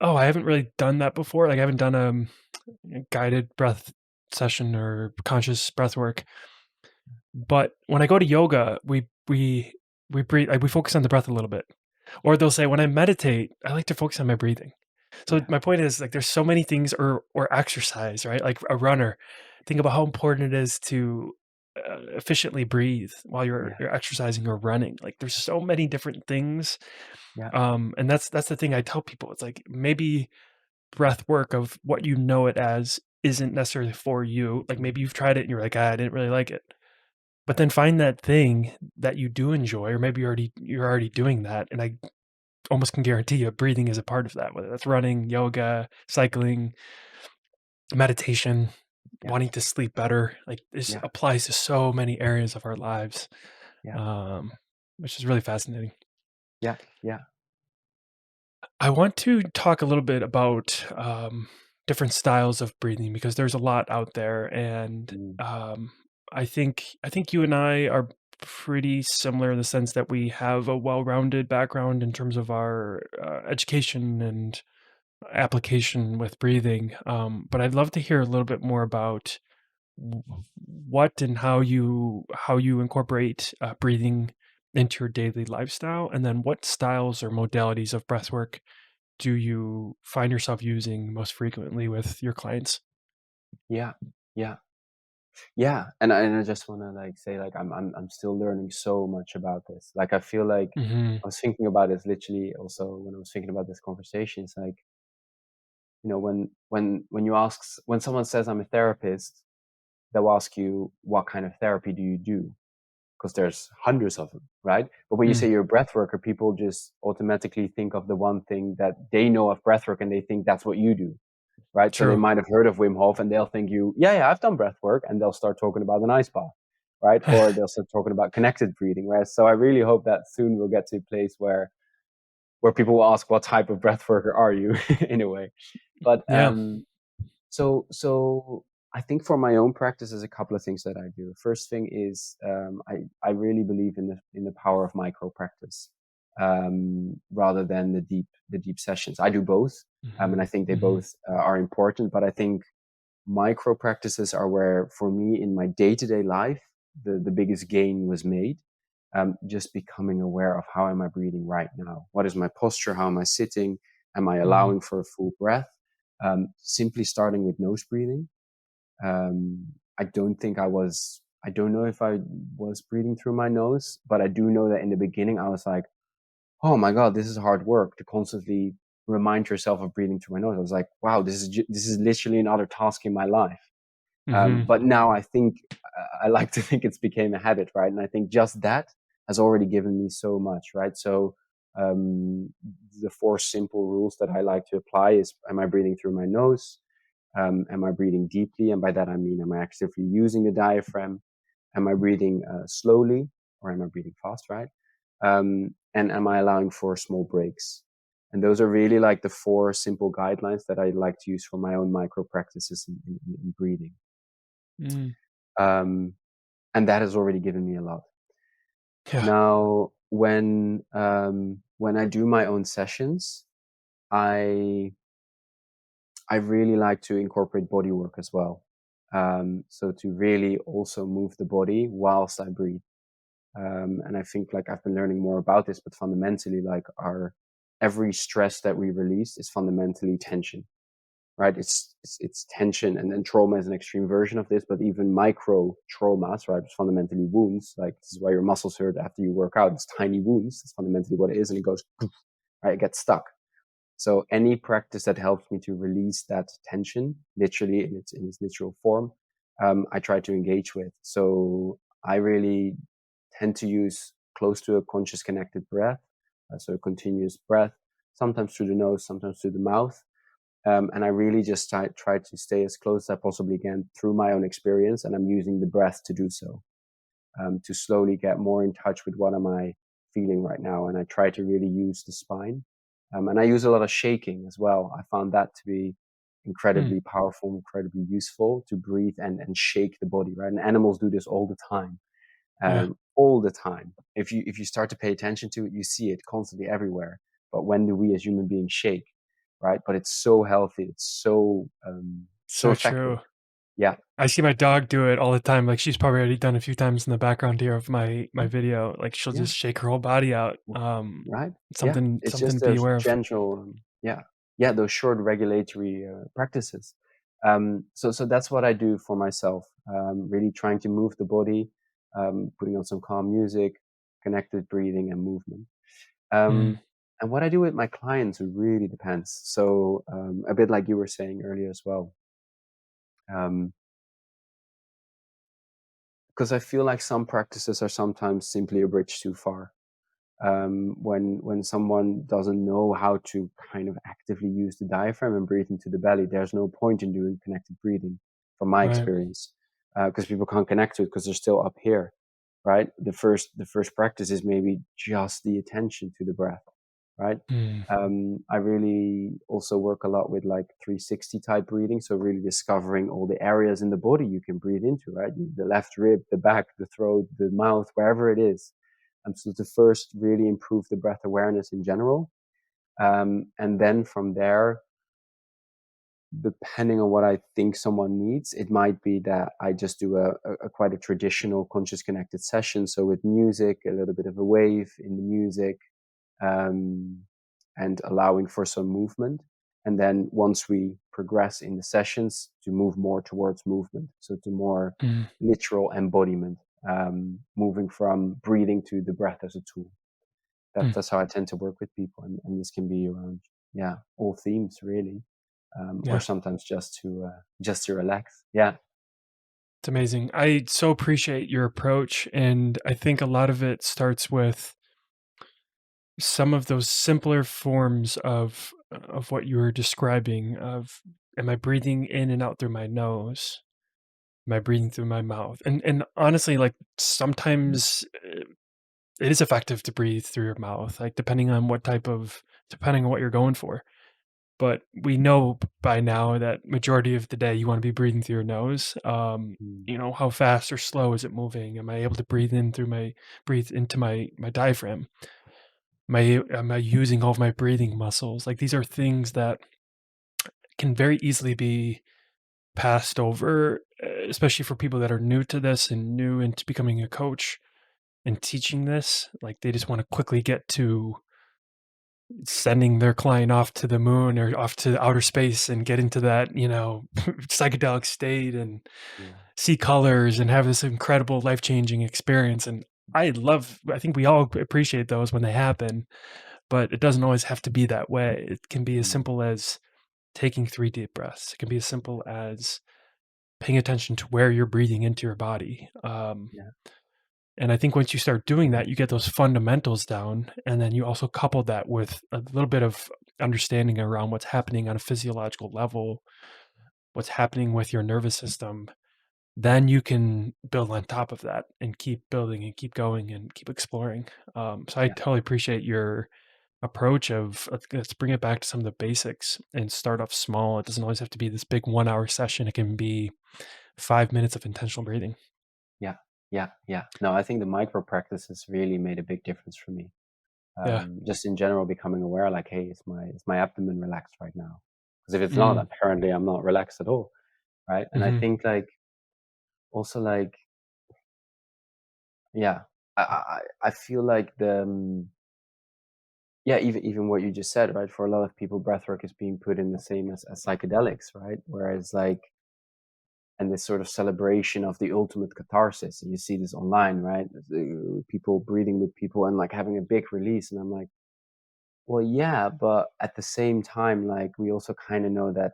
"Oh, I haven't really done that before. Like, I haven't done a guided breath session or conscious breath work." But when I go to yoga, we breathe, like, we focus on the breath a little bit. Or they'll say, "When I meditate, I like to focus on my breathing." So Yeah, my point is, like, there's so many things, or exercise, right? Like a runner, think about how important it is to efficiently breathe while you're yeah, you're exercising or running. Like, there's so many different things, yeah, and that's the thing I tell people. It's like maybe breath work of what you know it as isn't necessarily for you. Like mhm, maybe you've tried it and you're like, I didn't really like it. But then find that thing that you do enjoy, or maybe you're already doing that, and I almost can guarantee you breathing is a part of that, whether that's running, yoga, cycling, meditation, yeah, wanting to sleep better. Like, this yeah, applies to so many areas of our lives, yeah, um, which is really fascinating. yeah, yeah. I want to talk a little bit about different styles of breathing because there's a lot out there, and Mm, I think you and I are pretty similar in the sense that we have a well-rounded background in terms of our education and application with breathing. But I'd love to hear a little bit more about w- what and how you incorporate breathing into your daily lifestyle, and then what styles or modalities of breathwork do you find yourself using most frequently with your clients? yeah, yeah. Yeah, and I just wanna, like, say, like, I'm still learning so much about this. Like, I feel like Mhm. I was thinking about this literally also when I was thinking about this conversation. It's like, when you when someone says, "I'm a therapist," they'll ask you, "What kind of therapy do you do?" 'Cause there's hundreds of them, right? But when you Mm, say you're a breath worker, people just automatically think of the one thing that they know of breath work, and they think that's what you do. Right? So they true. might have heard of Wim Hof and they'll think yeah, yeah, I've done breath work, and they'll start talking about an ice bath, right? Or they'll start talking about connected breathing, right? So I really hope that soon we'll get to a place where people will ask, what type of breath worker are you in a way? But Yeah. so I think for my own practice, there's a couple of things that I do. First thing is I really believe in the power of micro practice rather than the deep sessions. I do both, and I Mhm. think they Mhm. both are important. But I think micro practices are where, for me, in my day to day life, the biggest gain was made. Just becoming aware of how am I breathing right now? What is my posture? How am I sitting? Am I Mhm. allowing for a full breath? Simply starting with nose breathing. I don't think I don't know if I was breathing through my nose, but I do know that in the beginning I was like, oh my God, this is hard work to constantly remind yourself of breathing through my nose. I was like, wow, this is literally another task in my life. Mhm. But now I think I like to think it's became a habit, right? And I think just that has already given me so much, right? So um, the four simple rules that I like to apply is: am I breathing through my nose? Am I breathing deeply? And by that I mean, am I actively using the diaphragm? Am I breathing slowly, or am I breathing fast, right? And am I allowing for small breaks? And those are really like the four simple guidelines that I like to use for my own micro practices in breathing. Mm. Um, and that has already given me a lot. Yeah. Now, when I do my own sessions, I I really like to incorporate body work as well. So to really also move the body whilst I breathe. And I think, like, I've been learning more about this, but fundamentally, like, our every stress that we release is fundamentally tension, right? It's tension, and then trauma is an extreme version of this, but even micro traumas, right? It's fundamentally wounds. Like, this is why your muscles hurt after you work out. It's tiny wounds. That's fundamentally what it is, and it goes right. It gets stuck. So any practice that helps me to release that tension, literally in its literal form, I try to engage with. So I really tend to use close to a conscious connected breath, so a continuous breath, sometimes through the nose, sometimes through the mouth. And I really just try to stay as close as I possibly can through my own experience, and I'm using the breath to do so, to slowly get more in touch with what am I feeling right now. And I try to really use the spine. And I use a lot of shaking as well. I found that to be Mm. incredibly powerful, incredibly useful to breathe and shake the body, right? And animals do this all the time, Yeah. all the time. If you start to pay attention to it, you see it constantly everywhere. But when do we as human beings shake, right? But it's so healthy, it's so So effective. true. Yeah, I see my dog do it all the time, like, she's probably already done a few times in the background here of my video, like, she'll yeah. just shake her whole body out, Right? Yeah, it's something just to be those aware of. gentle, yeah, those short regulatory practices. So that's what I do for myself. Really trying to move the body, putting on some calm music, connected breathing and movement. Mm. And what I do with my clients really depends. So a bit like you were saying earlier as well, because I feel like some practices are sometimes simply a bridge too far. When someone doesn't know how to kind of actively use the diaphragm and breathe into the belly, there's no point in doing connected breathing, from my Right. experience, because people can't connect to it because they're still up here, right? The first practice is maybe just the attention to the breath, right? Mm. I really also work a lot with like 360 type breathing, so really discovering all the areas in the body you can breathe into, right? The left rib, the back, the throat, the mouth, wherever it is. So to first really improve the breath awareness in general. And then from there, depending on what I think someone needs, it might be that I just do a quite a traditional conscious connected session. So with music, a little bit of a wave in the music, um, and allowing for some movement. And then once we progress in the sessions, to move more towards movement. So to more Mm. literal embodiment, moving from breathing to the breath as a tool. Mm. That's how I tend to work with people, and this can be around, yeah, all themes really, or Yeah. sometimes just to relax. Yeah, It's amazing. I so appreciate your approach, and I think a lot of it starts with some of those simpler forms of what you were describing of, am I breathing in and out through my nose? Am I breathing through my mouth? And honestly, like, sometimes it is effective to breathe through your mouth, like, depending on what you're going for. But we know by now that majority of the day you wanna be breathing through your nose. mm, How fast or slow is it moving? Am I able to breathe into my diaphragm? Am I using all of my breathing muscles? Like, these are things that can very easily be passed over, especially for people that are new to this and new into becoming a coach and teaching this. Like, they just wanna quickly get to sending their client off to the moon or off to outer space and get into that, psychedelic state and yeah, see colors and have this incredible life-changing experience. And I think we all appreciate those when they happen, but it doesn't always have to be that way. It can be as mm, simple as taking 3 deep breaths. It can be as simple as paying attention to where you're breathing into your body. yeah, And I think once you start doing that, you get those fundamentals down, and then you also couple that with a little bit of understanding around what's happening on a physiological level, what's happening with your nervous system. Then you can build on top of that and keep building and keep going and keep exploring. So I yeah, totally appreciate your approach of, let's bring it back to some of the basics and start off small. It doesn't always have to be this big 1 hour session. It can be 5 minutes of intentional breathing. yeah, yeah, yeah. No, I think the micro practices really made a big difference for me. Yeah. Just in general, becoming aware, like, hey, is my abdomen relaxed right now? Because if it's not, Mm. apparently I'm not relaxed at all, right? And I Hmm. think like also like, yeah, I feel like yeah, even what you just said, right? For a lot of people, breathwork is being put in the same as psychedelics, right? Whereas like, and this sort of celebration of the ultimate catharsis, and you see this online, right? People breathing with people and like having a big release, and I'm like, well, yeah, but at the same time, like we also kind of know that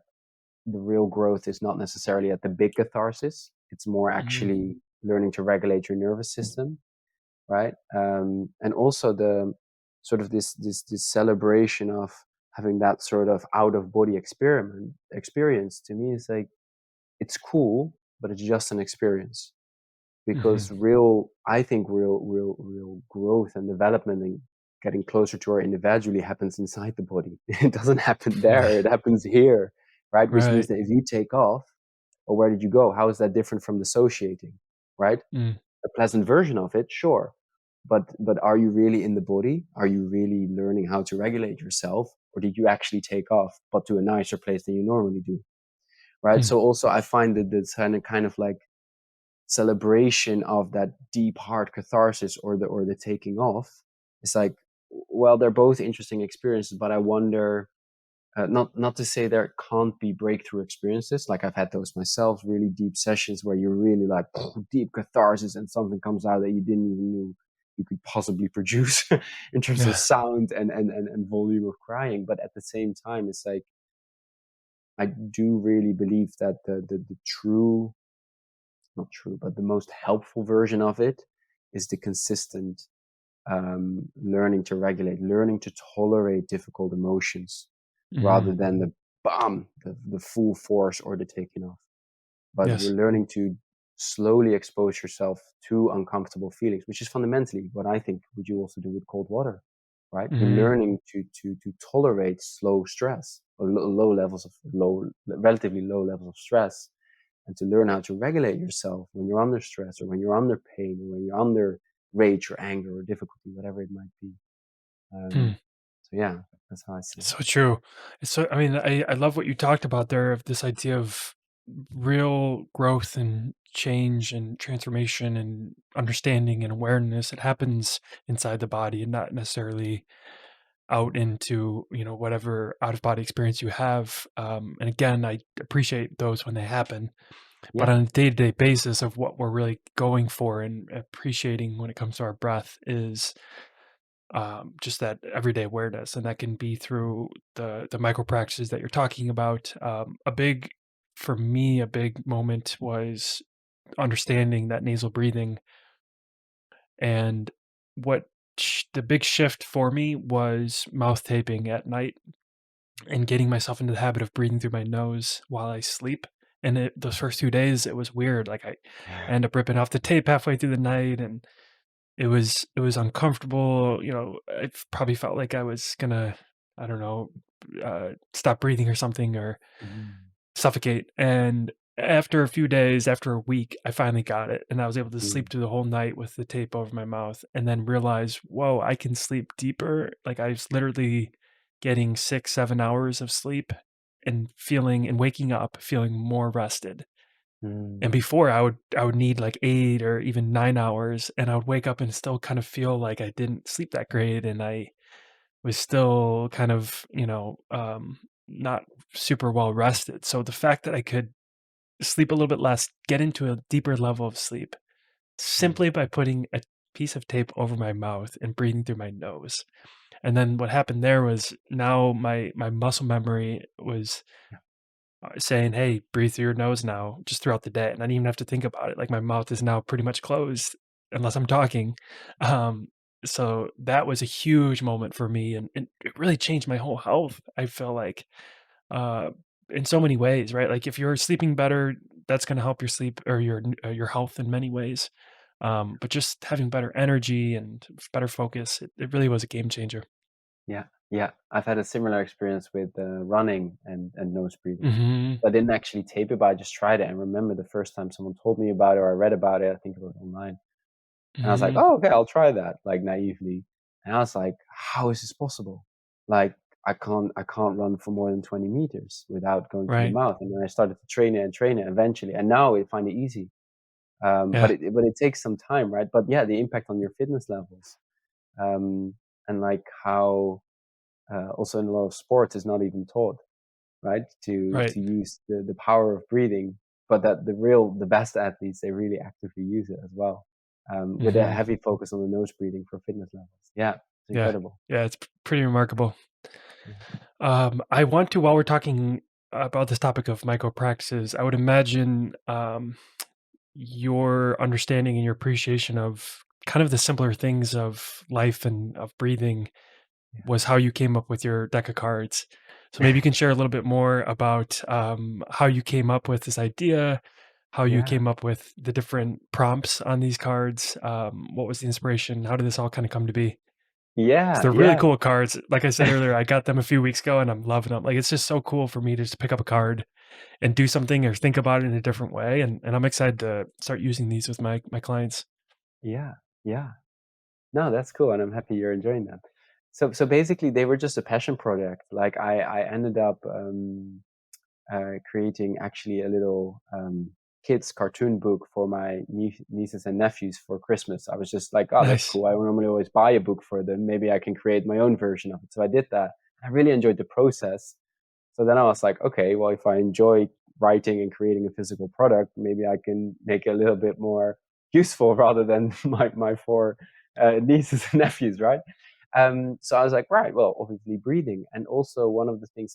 the real growth is not necessarily at the big catharsis. It's more Hmm. actually learning to regulate your nervous system, right? And also the sort of this celebration of having that sort of out of body experience to me is like, it's cool, but it's just an experience, Hmm. because I think real growth and development and getting closer to our individuality happens inside the body. It doesn't happen there, it happens here, right? Which means Right. that if you take off, or where did you go? How is that different from dissociating, right? Mm, A pleasant version of it, sure. But are you really in the body? Are you really learning how to regulate yourself? Or did you actually take off, but to a nicer place than you normally do? Right. mm, So also I find that this kind of like celebration of that deep heart catharsis or the taking off. It's like, well, they're both interesting experiences, but I wonder, not to say there can't be breakthrough experiences. Like I've had those myself, really deep sessions where you're really like deep catharsis and something comes out that you didn't even know you could possibly produce in terms of yeah. sound and volume of crying. But at the same time, it's like, I do really believe that the true, not true, but the most helpful version of it is the consistent learning to regulate, learning to tolerate difficult emotions Mhm. rather than the bomb, the full force or the taking off. But Yes. you're learning to slowly expose yourself to uncomfortable feelings, which is fundamentally what I think what you also do with cold water, right? You're Mhm. learning to tolerate slow stress or low levels of relatively low levels of stress, and to learn how to regulate yourself when you're under stress or when you're under pain or when you're under rage or anger or difficulty, whatever it might be. Mm. Um, so yeah, that's how I see it. So true. So, I mean, I love what you talked about there of this idea of real growth and change and transformation and understanding and awareness. It happens inside the body and not necessarily out into, whatever out of body experience you have. And again, I appreciate those when they happen, but Yeah. on a day-to-day basis of what we're really going for and appreciating when it comes to our breath is just that everyday awareness, and that can be through the micro practices that you're talking about. For me, a big moment was understanding that nasal breathing, and the big shift for me was mouth taping at night and getting myself into the habit of breathing through my nose while I sleep. And those first 2 days, it was weird. Like I end up ripping off the tape halfway through the night, and it was uncomfortable, I probably felt like I was gonna, I don't know, stop breathing or something or Mhm. suffocate, and after a few days, after a week, I finally got it, and I was able to sleep Mm. through the whole night with the tape over my mouth, and then realize, "Whoa, I can sleep deeper." Like, I was literally getting 6, 7 hours of sleep and waking up feeling more rested. And Mm. before I would need like 8 or even 9 hours, and I would wake up and still kind of feel like I didn't sleep that great, and I was still kind of, not super well rested. So the fact that I could sleep a little bit less, get into a deeper level of sleep Mm. simply by putting a piece of tape over my mouth and breathing through my nose. And then what happened there was now my muscle memory was Yeah. saying, "Hey, breathe through your nose now," just throughout the day, and I didn't even have to think about it. Like my mouth is now pretty much closed unless I'm talking. Um, so that was a huge moment for me, and it really changed my whole health. I feel like uh, in so many ways, right? Like if you're sleeping better, that's going to help your sleep or your health in many ways. But just having better energy and better focus, it really was a game changer. Yeah. Yeah. I've had a similar experience with running and nose breathing. Hmm. I didn't actually tape it, but I just tried it. And remember the first time someone told me about it or I read about it, I think it was online. And I was like, Hmm. "Oh, okay, I'll try that," like naively. And I was like, "How is this possible?" Like, I can't run for more than 20 meters without going through the Right. mouth. And then I started to train it and train it eventually. And now I find it easy. But Yeah. it takes some time, right? But yeah, the impact on your fitness levels, um, and like how also in a lot of sports is not even taught, right? Right. To use the power of breathing, but that the best athletes, they really actively use it as well, with a Hmm. heavy focus on the nose breathing for fitness levels. Yeah, it's Yeah. incredible. Yeah. It's pretty remarkable. Yeah. I want to, while we're talking about this topic of micro practices, I would imagine your understanding and your appreciation of kind of the simpler things of life and of breathing was how you came up with your deck of cards. So maybe you can share a little bit more about how you came up with this idea, how you Yeah. came up with the different prompts on these cards. What was the inspiration? How did this all kind of come to be? 'Cause Yeah, they're really yeah, cool cards. Like I said earlier, I got them a few weeks ago and I'm loving them. Like, it's just so cool for me to just pick up a card and do something or think about it in a different way, and I'm excited to start using these with my clients. yeah, yeah. No, that's cool, and I'm happy you're enjoying them. So basically, they were just a passion project. Like I ended up creating actually a little kids cartoon book for my nieces and nephews for Christmas. I was just like, oh, that's Nice. cool. I normally always buy a book for them. Maybe I can create my own version of it. So I did that. I really enjoyed the process. So then I was like, okay, well, if I enjoy writing and creating a physical product, maybe I can make it a little bit more useful rather than my four nieces and nephews, right? So I was like, right, well, obviously breathing. And also one of the things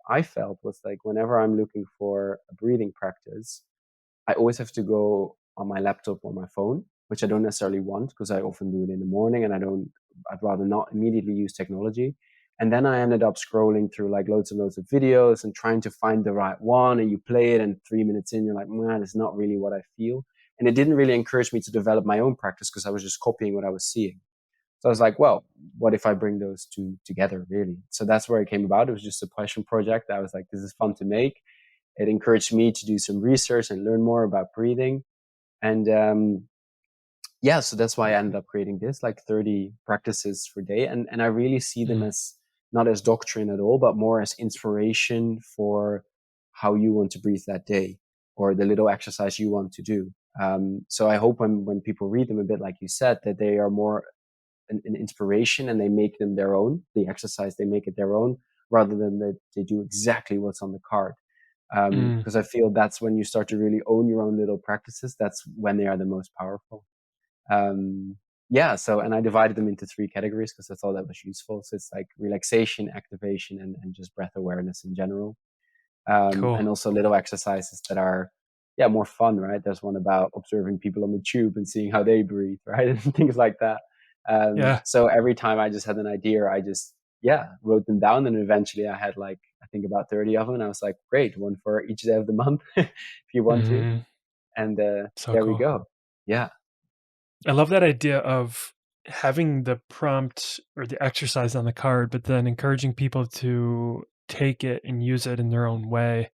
I felt was like whenever I'm looking for a breathing practice, I always have to go on my laptop or my phone, which I don't necessarily want because I often do it in the morning and I'd rather not immediately use technology. And then I ended up scrolling through like loads and loads of videos and trying to find the right one. And you play it, and 3 minutes in, you're like, man, it's not really what I feel. And it didn't really encourage me to develop my own practice because I was just copying what I was seeing. So I was like, well, what if I bring those two together, really? So that's where it came about. It was just a passion project. I was like, this is fun to make. It encouraged me to do some research and learn more about breathing. And yeah, so that's why I ended up creating this, like 30 practices per day. And I really see them Mm, as not as doctrine at all, but more as inspiration for how you want to breathe that day or the little exercise you want to do. So I hope when people read them a bit, like you said, that they are more an inspiration and they make them their own. The exercise, they make it their own rather than that they do exactly what's on the card. mm, Because I feel that's when you start to really own your own little practices. That's when they are the most powerful. Um, yeah. So, and I divided them into three categories because I thought that was useful. So it's like relaxation, activation, and just breath awareness in general. And cool. also little exercises that are, yeah, more fun, right? There's one about observing people on the tube and seeing how they breathe, right? And things like that. Yeah. So every time I just had an idea, I just, yeah, wrote them down. And eventually I had like, I think about 30 of them. And I was like, great, one for each day of the month if you want to. Mhm. And So there we cool. go. Yeah. I love that idea of having the prompt or the exercise on the card, but then encouraging people to take it and use it in their own way.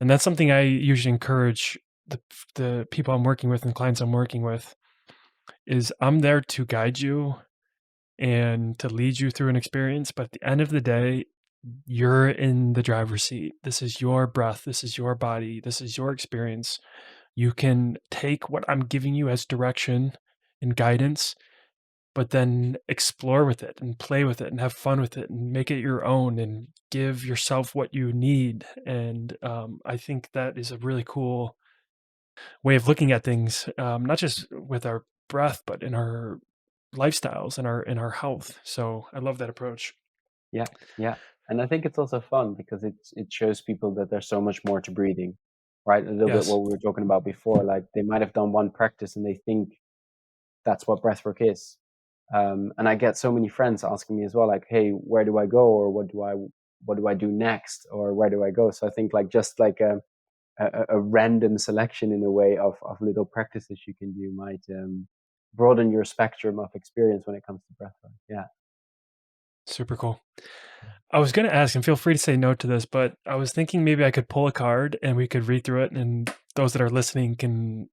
And that's something I usually encourage the people I'm working with and clients I'm working with is I'm there to guide you and to lead you through an experience, but at the end of the day, you're in the driver's seat. This is your breath, this is your body, this is your experience. You can take what I'm giving you as direction and guidance, but then explore with it and play with it and have fun with it and make it your own and give yourself what you need. And I think that is a really cool way of looking at things, not just with our breath, but in our lifestyles and our health. So I love that approach. Yeah. Yeah. And I think it's also fun because it shows people that there's so much more to breathing, right? A little bit Yes. what we were talking about before. Like they might have done one practice and they think that's what breathwork is. And I get so many friends asking me as well, like, "Hey, where do I go, or what do I do next, or where do I go?" So I think like just like a random selection in a way of little practices you can do might broaden your spectrum of experience when it comes to breathwork. Yeah. Super cool. I was going to ask, and feel free to say no to this, but I was thinking maybe I could pull a card and we could read through it, and those that are listening can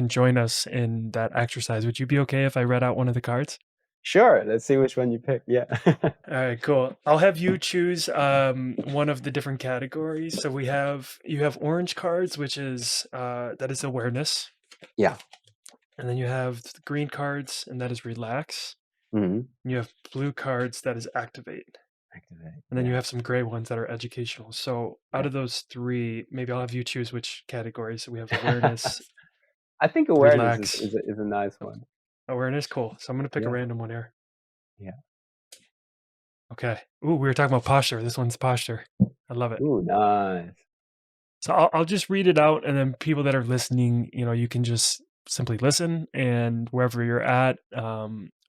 join us in that exercise. Would you be okay if I read out one of the cards? Sure. Let's see which one you pick. Yeah. All right, cool. I'll have you choose one of the different categories. So you have orange cards, which is that is awareness, Yeah. and then you have the green cards, and that is relax. Hmm. And you have blue cards, that is activate. Activate. And then you Yeah. have some gray ones that are educational. So out Yeah. of those three, maybe I'll have you choose which category. So we have awareness, I think awareness is relax, is a nice one. awareness. Cool. So I'm going to pick a Yeah. random one here. Yeah. Okay. Ooh, we were talking about posture. This one's posture. I love it. Ooh, nice. So I'll just read it out, and then people that are listening, you can just simply listen, and wherever you're at,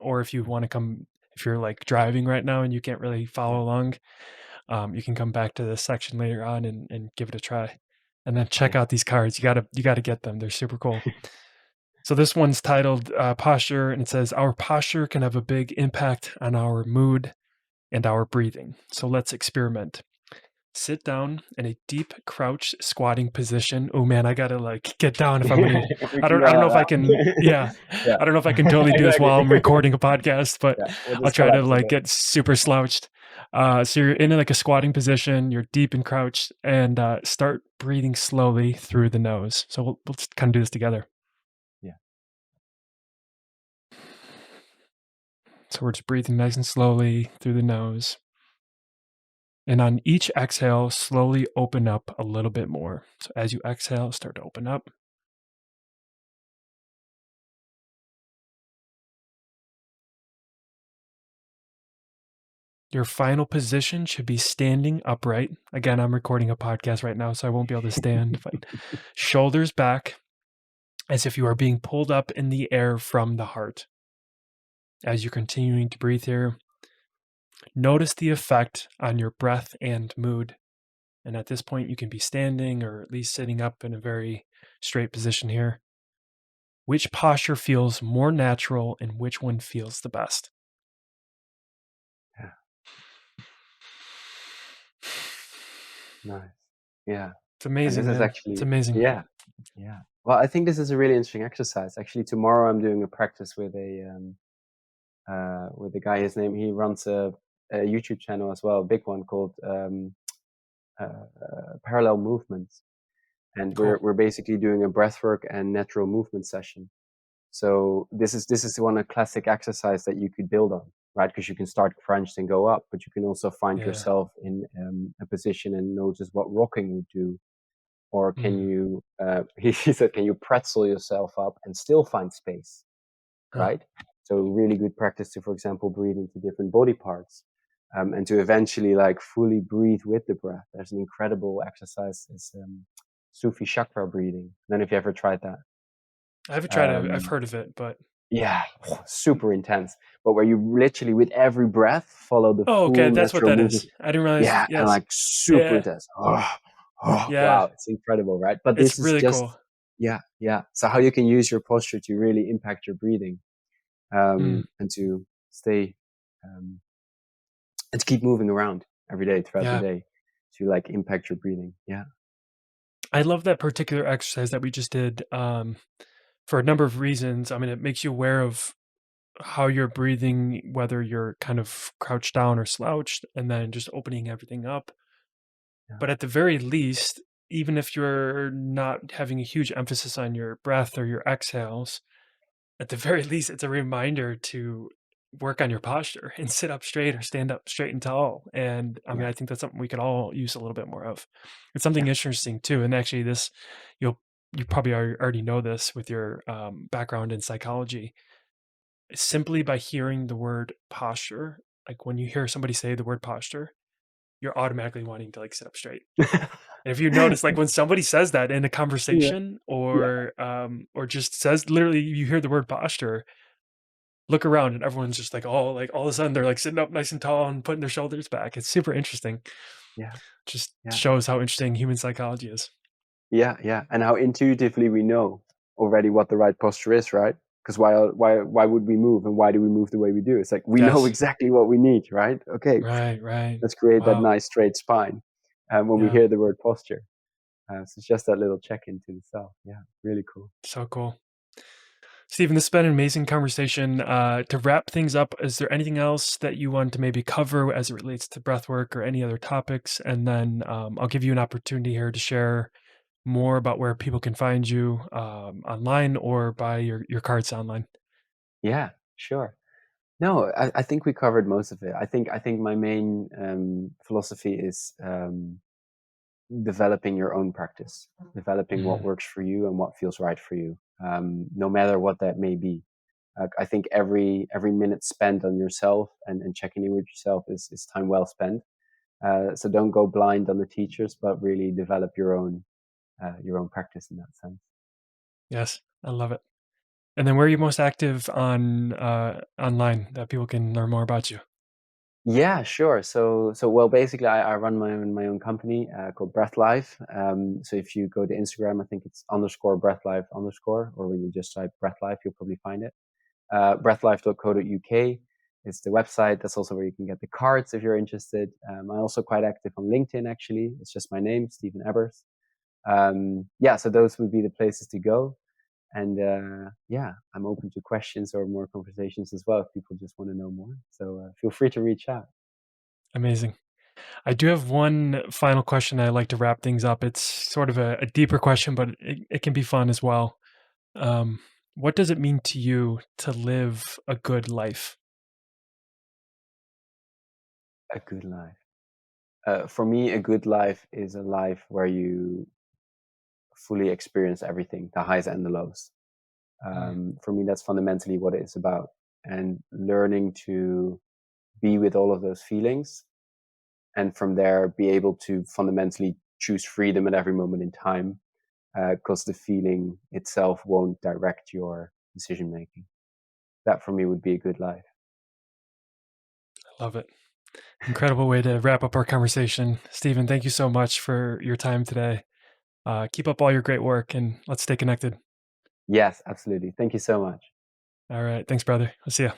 or if you want to come, if you're like driving right now and you can't really Yeah. follow along, you can come back to this section later on and give it a try, and then check Okay. out these cards. You gotta get them. They're super cool. So this one's titled Posture, and it says, our posture can have a big impact on our mood and our breathing. So let's experiment. Sit down in a deep crouch squatting position. Oh man, I gotta like get down if I'm gonna. We I can don't. go I don't know all if I out. can. Yeah, Yeah, I don't know if I can totally do this exactly. while I'm recording a podcast, but Yeah, we'll I'll just try to collapse a like bit. get super slouched. So you're in like a squatting position. You're deep and crouched, and start breathing slowly through the nose. So we'll just kind of do this together. Yeah. So we're just breathing nice and slowly through the nose. And on each exhale, slowly open up a little bit more. So as you exhale, start to open up. Your final position should be standing upright. Again, I'm recording a podcast right now, so I won't be able to stand, but shoulders back as if you are being pulled up in the air from the heart. As you're continuing to breathe here, notice the effect on your breath and mood. And at this point, you can be standing or at least sitting up in a very straight position here. Which posture feels more natural and which one feels the best? Yeah. Nice. Yeah. It's And amazing, this is man. It's actually, amazing. yeah, yeah. Well, I think this is a really interesting exercise. Actually, tomorrow I'm doing a practice with a guy. His name, he runs a YouTube channel as well, a big one called Parallel Movements, and Cool. we're basically doing a breathwork and natural movement session. So this is one a classic exercise that you could build on, right? Because you can start crunched and go up, but you can also find Yeah. yourself in a position and notice what rocking would do. Or can Mm. you, he said, can you pretzel yourself up and still find space, Huh. right? So really good practice to, for example, breathe into different body parts, and to eventually like fully breathe with the breath. There's an incredible exercise, is Sufi chakra breathing. I don't know if you ever tried that. I haven't tried it. I've Um, heard of it, but yeah, super intense. But where you literally, with every breath, follow the oh, okay, full that's what natural that movement. is. I didn't realize. Yeah, and Yes. like super Yeah. intense. Oh, oh, Yeah. wow, it's incredible, right? But It's this is really just, cool. yeah, yeah. So how you can use your posture to really impact your breathing, Mm. and to stay, um, and to keep moving around every day throughout the Yeah. day to like impact your breathing. Yeah, I love that particular exercise that we just did for a number of reasons. I mean, it makes you aware of how you're breathing, whether you're kind of crouched down or slouched, and then just opening everything up. yeah, But at the very least, even if you're not having a huge emphasis on your breath or your exhales, at the very least, it's a reminder to work on your posture and sit up straight or stand up straight and tall. And I mean, yeah, I think that's something we could all use a little bit more of. It's something yeah, interesting too. And actually, this you'll you probably already know this with your background in psychology. Simply by hearing the word posture, like when you hear somebody say the word posture, you're automatically wanting to like sit up straight. And if you notice, like when somebody says that in a yeah, conversation yeah, or just says literally you hear the word posture, look around and everyone's just like, oh, like all of a sudden they're like sitting up nice and tall and putting their shoulders back. It's super interesting. yeah, Just yeah. shows how interesting human psychology is. Yeah, yeah, and how intuitively we know already what the right posture is, right? Because why would we move, and why do we move the way we do? It's like we know Yes. exactly what we need, right? Okay, Right, right. let's create that Wow. nice straight spine, when we Yeah. hear the word posture. So it's just that little check into the self. Yeah, really cool. So cool. Stephen, this has been an amazing conversation. To wrap things up, is there anything else that you want to maybe cover as it relates to breathwork or any other topics? And then I'll give you an opportunity here to share more about where people can find you online or buy your cards online. Yeah, sure. No, I think we covered most of it. I think my main philosophy is developing your own practice, developing what Mm, works for you and what feels right for you, no matter what that may be. I think every minute spent on yourself and checking in with yourself is time well spent. So don't go blind on the teachers, but really develop your own practice in that sense. yes, I love it. And then where are you most active on online that people can learn more about you? Yeah, sure. So well, basically, I run my own company called Breath Life. So if you go to Instagram, I think it's underscore Breath Life underscore, or when you just type Breath Life, you'll probably find it. Breathlife.co.uk is the website. That's also where you can get the cards if you're interested. I'm also quite active on LinkedIn. Actually, it's just my name, Steven Ebbers. Yeah, so those would be the places to go. And yeah, I'm open to questions or more conversations as well if people just want to know more. So feel free to reach out. Amazing. I do have one final question I like to wrap things up. It's sort of a deeper question, but it can be fun as well. Um, what does it mean to you to live a good life? A good life. For me, a good life is a life where you fully experience everything, the highs and the lows. Mm, For me, that's fundamentally what it is about. And learning to be with all of those feelings, and from there be able to fundamentally choose freedom at every moment in time, because the feeling itself won't direct your decision making. That for me would be a good life. I love it. Incredible way to wrap up our conversation. Stephen, thank you so much for your time today. Keep up all your great work and let's stay connected. Yes, absolutely. Thank you so much. All right. Thanks, brother. I'll see ya.